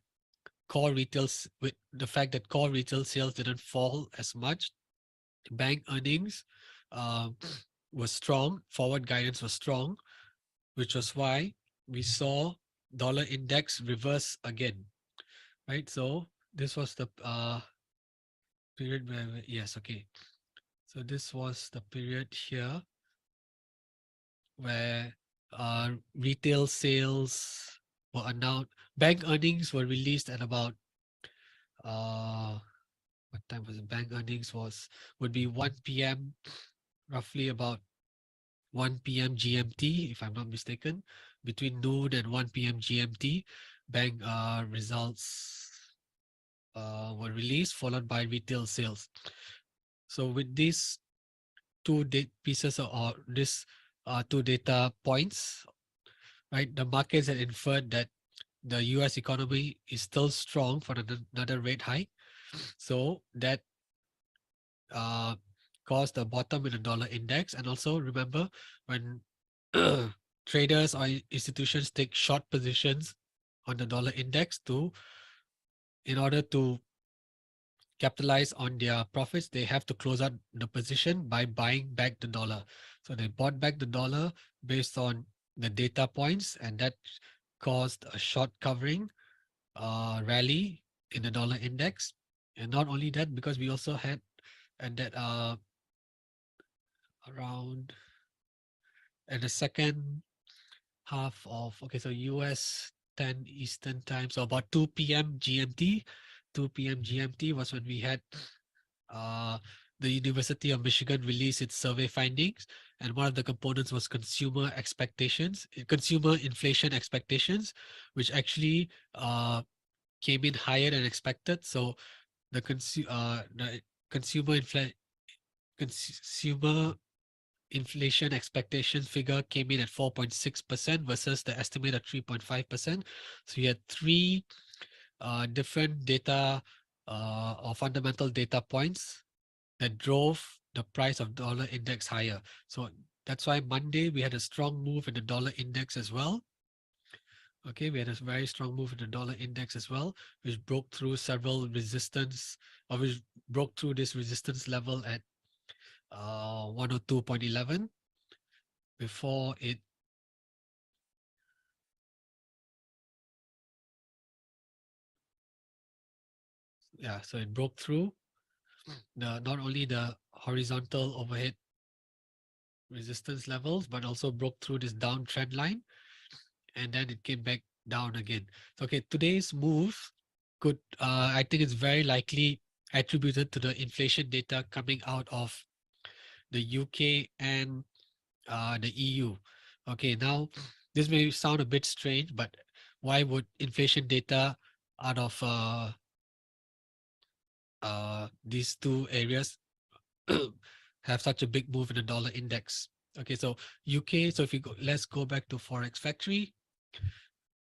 with the fact that core retail sales didn't fall as much, bank earnings uh, was strong, forward guidance was strong, which was why we saw dollar index reverse again, right? So this was the period where, yes, okay. So this was the period here where retail sales were announced. Bank earnings were released at about what time was it? Bank earnings would be 1 p.m. roughly about 1 p.m. GMT, if I'm not mistaken, between noon and 1 p.m. GMT. Bank results were released, followed by retail sales. So with these two pieces or this two data points, right, the markets had inferred that the US economy is still strong for another rate hike. So that caused the bottom in the dollar index. And also remember, when traders or institutions take short positions on the dollar index in order to capitalize on their profits, they have to close out the position by buying back the dollar. So they bought back the dollar based on the data points, and that caused a short covering rally in the dollar index. And not only that, because we also had and that around at the second half of so US 10 Eastern time, so about 2 p.m. GMT. 2 p.m. GMT was when we had the University of Michigan released its survey findings, and one of the components was consumer inflation expectations, which actually came in higher than expected. So the consumer consumer inflation expectation figure came in at 4.6% versus the estimate of 3.5%. So you had three different data or fundamental data points that drove the price of dollar index higher. So that's why Monday we had a strong move in the dollar index as well. Okay, we had a very strong move in the dollar index as well, which broke through several resistance, or which broke through this resistance level at 102.11 before it so it broke through not only the horizontal overhead resistance levels, but also broke through this downtrend line, and then it came back down again. So, okay, today's move could I think it's very likely attributed to the inflation data coming out of the UK and the EU. Okay, now this may sound a bit strange, but why would inflation data out of these two areas have such a big move in the dollar index? Okay, so UK. So if you go, let's go back to Forex Factory.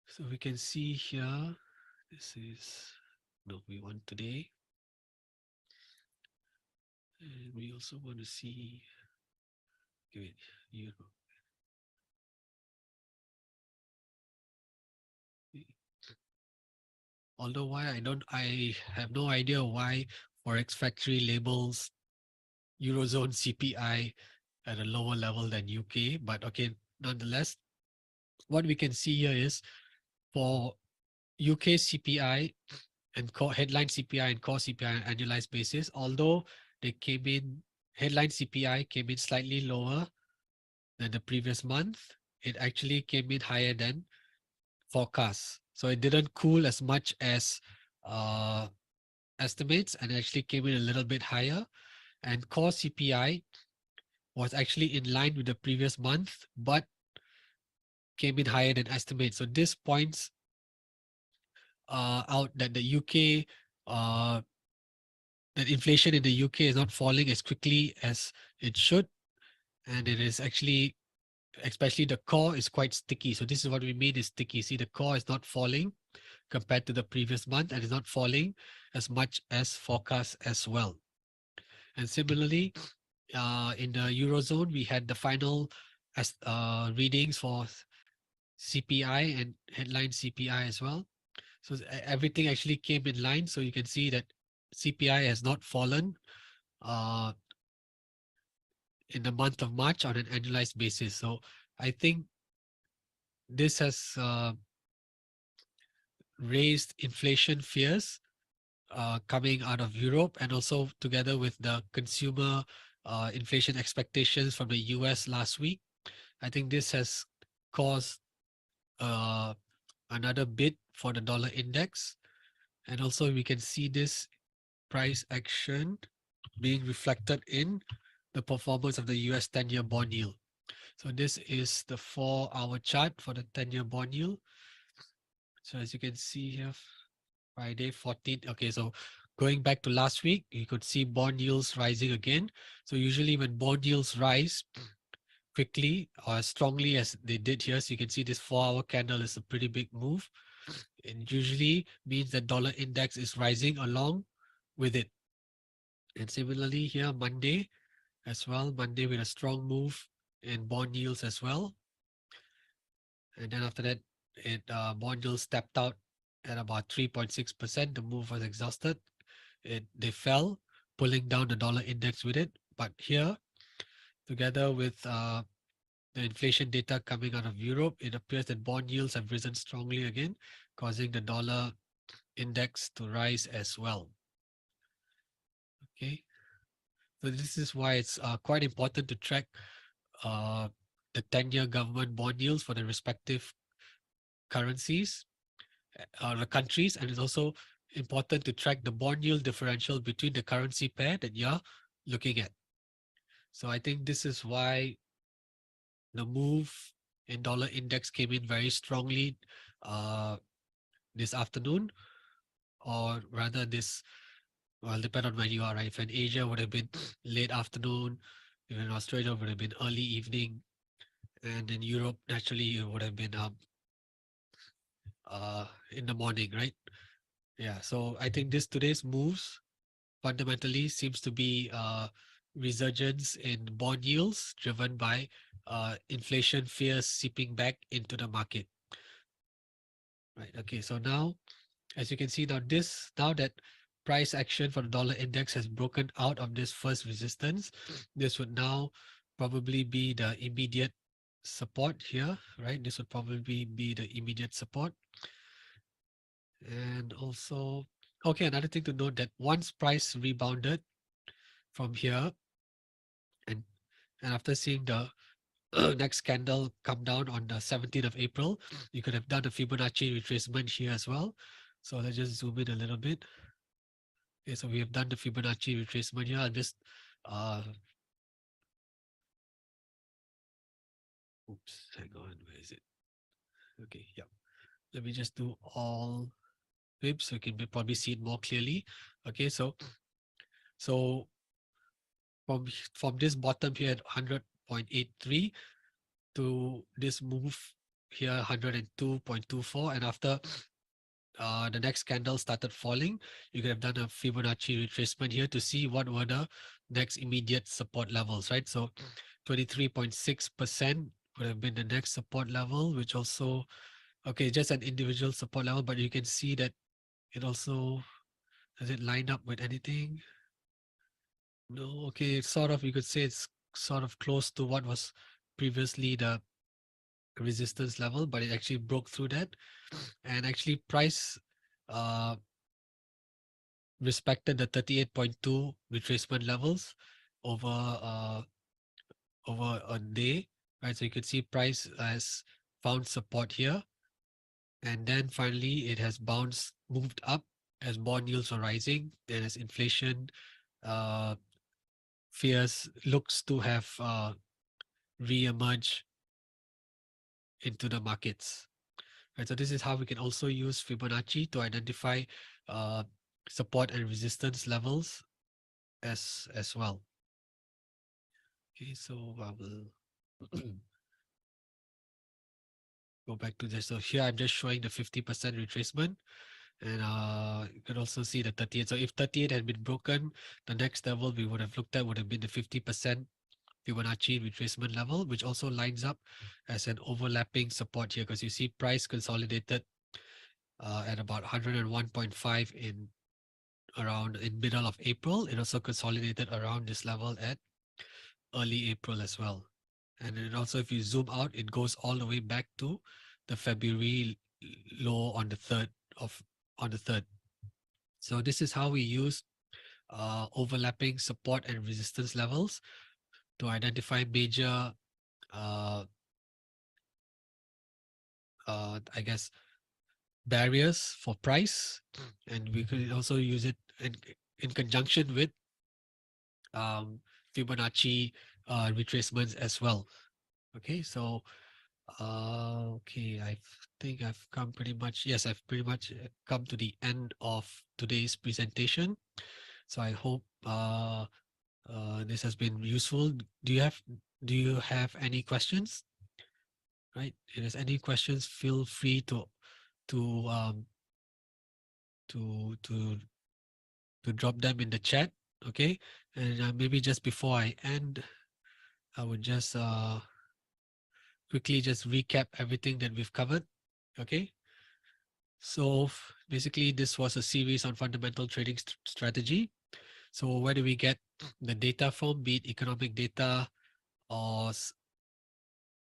So we can see here. This is no, we want today, and we also want to see. Okay, wait, euro. Although I have no idea why Forex Factory labels Eurozone CPI at a lower level than UK, but okay, nonetheless, what we can see here is for UK CPI and core headline CPI and core CPI on annualized basis, although they came in, headline CPI came in slightly lower than the previous month, it actually came in higher than forecast. So it didn't cool as much as estimates, and actually came in a little bit higher. And core CPI was actually in line with the previous month, but came in higher than estimates. So this points out that the UK, that inflation in the UK is not falling as quickly as it should, and it is actually, especially the core, is quite sticky. So this is what we mean is sticky. See, the core is not falling compared to the previous month, and is not falling as much as forecast as well. And similarly, in the Eurozone, we had the final readings for CPI and headline CPI as well. So everything actually came in line. So you can see that CPI has not fallen in the month of March on an annualized basis. So I think this has raised inflation fears coming out of Europe, and also together with the consumer inflation expectations from the US last week. I think this has caused another bid for the dollar index. And also we can see this price action being reflected in the performance of the US 10-year bond yield. So this is the 4-hour chart for the 10-year bond yield. So as you can see here, Friday 14th. Okay, so going back to last week, you could see bond yields rising again. So usually when bond yields rise quickly or as strongly as they did here, so you can see this 4-hour candle is a pretty big move. It usually means that dollar index is rising along with it. And similarly here, Monday, as well. Monday with a strong move in bond yields as well. And then after that, bond yields stepped out at about 3.6%. The move was exhausted. They fell, pulling down the dollar index with it. But here, together with the inflation data coming out of Europe, it appears that bond yields have risen strongly again, causing the dollar index to rise as well. Okay, so this is why it's quite important to track the 10-year government bond yields for the respective currencies or countries, and it's also important to track the bond yield differential between the currency pair that you're looking at. So I think this is why the move in dollar index came in very strongly this afternoon, or rather this, well, depend on where you are, right? If in Asia would have been late afternoon, if in Australia would have been early evening, and in Europe naturally it would have been in the morning, right? Yeah, so I think today's moves fundamentally seems to be resurgence in bond yields driven by inflation fears seeping back into the market. Right. Okay. So now, as you can see, now that price action for the dollar index has broken out of this first resistance, this would now probably be the immediate support here, right? This would probably be the immediate support. And also, okay, another thing to note that once price rebounded from here, and after seeing the next candle come down on the 17th of April, you could have done a Fibonacci retracement here as well. So let's just zoom in a little bit. Okay, so we have done the Fibonacci retracement here. I'll just oops, hang on, where is it? Okay, yeah. Let me just do all fibs so you can probably see it more clearly. Okay, so from this bottom here at 100.83 to this move here 102.24, and after the next candle started falling, you could have done a Fibonacci retracement here to see what were the next immediate support levels, right? So 23.6% would have been the next support level, which also, okay, just an individual support level, but you can see that it also, does it line up with anything? No, okay, it's sort of, you could say it's sort of close to what was previously the resistance level, but it actually broke through that, and actually price respected the 38.2 retracement levels over over a day, right? So you can see price has found support here, and then finally it has bounced, moved up as bond yields are rising, and as inflation fears looks to have re-emerge into the markets. Right, so this is how we can also use Fibonacci to identify support and resistance levels as well. Okay, so I will go back to this. So here I'm just showing the 50% retracement, and you can also see the 38. So if 38 had been broken, the next level we would have looked at would have been the 50% Fibonacci retracement level, which also lines up as an overlapping support here, because you see price consolidated at about 101.5 in middle of April. It also consolidated around this level at early April as well. And then also, if you zoom out, it goes all the way back to the February low on the third. So this is how we use overlapping support and resistance levels to identify major, I guess, barriers for price, and we could also use it in conjunction with Fibonacci retracements as well. Okay, so okay, I think I've come pretty much, yes, I've pretty much come to the end of today's presentation. So I hope this has been useful. Do you have any questions? Right, if there's any questions, feel free to to um to to to drop them in the chat. Okay, and maybe just before I end, I would just quickly just recap everything that we've covered. Okay, so basically this was a series on fundamental trading strategy. So where do we get the data from, be it economic data or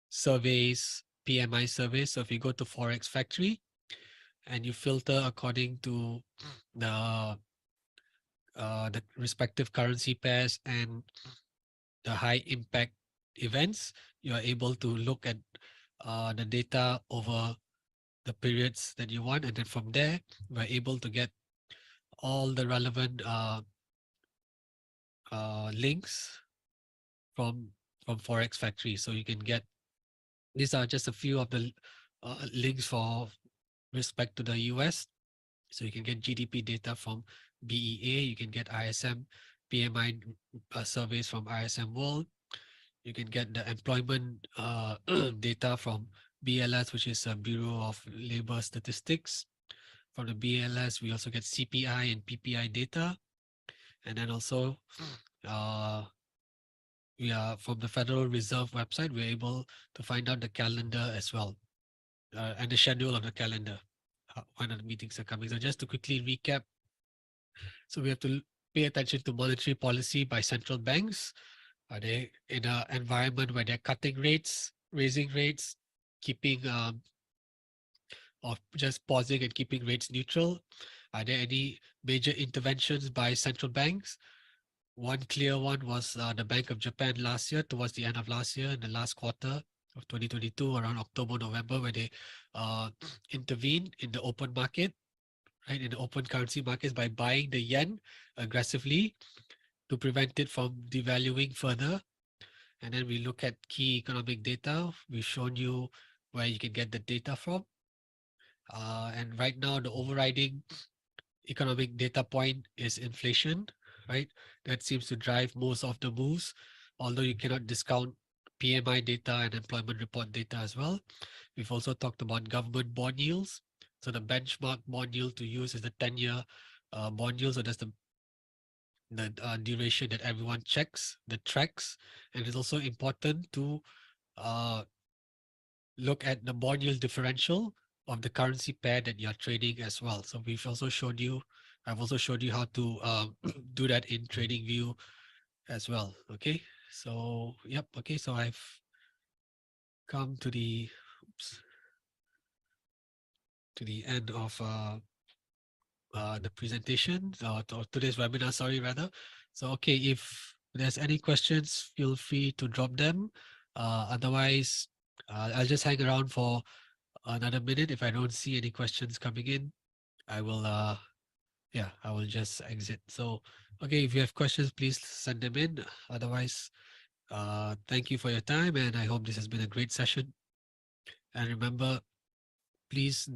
surveys, PMI surveys? So if you go to Forex Factory and you filter according to the respective currency pairs and the high impact events, you are able to look at the data over the periods that you want, and then from there we're able to get all the relevant links from Forex Factory. So you can get, these are just a few of the links for respect to the US. So you can get GDP data from BEA, you can get ISM PMI surveys from ISM World, you can get the employment data from BLS, which is a Bureau of Labor Statistics. From the BLS, we also get CPI and PPI data. And then also, we are from the Federal Reserve website, we're able to find out the calendar as well, and the schedule of the calendar, when the meetings are coming. So just to quickly recap, so we have to pay attention to monetary policy by central banks. Are they in an environment where they're cutting rates, raising rates, keeping or just pausing and keeping rates neutral? Are there any major interventions by central banks? One clear one was the Bank of Japan last year, towards the end of last year, in the last quarter of 2022, around October, November, where they intervened in the open market, right, in the open currency markets by buying the yen aggressively to prevent it from devaluing further. And then we look at key economic data. We've shown you where you can get the data from. And right now, the overriding economic data point is inflation, right? That seems to drive most of the moves, although you cannot discount PMI data and employment report data as well. We've also talked about government bond yields. So the benchmark bond yield to use is the 10-year bond yield. So that's the duration that everyone checks, the tracks. And it's also important to uh, look at the bond yield differential of the currency pair that you're trading as well. So we've also showed you, I've also showed you how to do that in TradingView as well. Okay, so yep. Okay, so I've come to the end of the presentation, or today's webinar, sorry, rather. So okay, if there's any questions, feel free to drop them. Otherwise, I'll just hang around for another minute. If I don't see any questions coming in, I will I will just exit. So okay, if you have questions, please send them in. Otherwise, thank you for your time, and I hope this has been a great session. And remember, please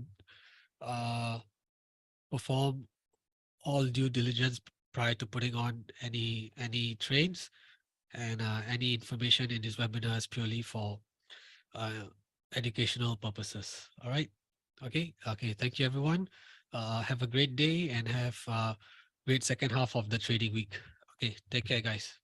perform all due diligence prior to putting on any trades, and any information in this webinar is purely for educational purposes. All right. Okay. Thank you, everyone. Have a great day and have a great second half of the trading week. Okay. Take care, guys.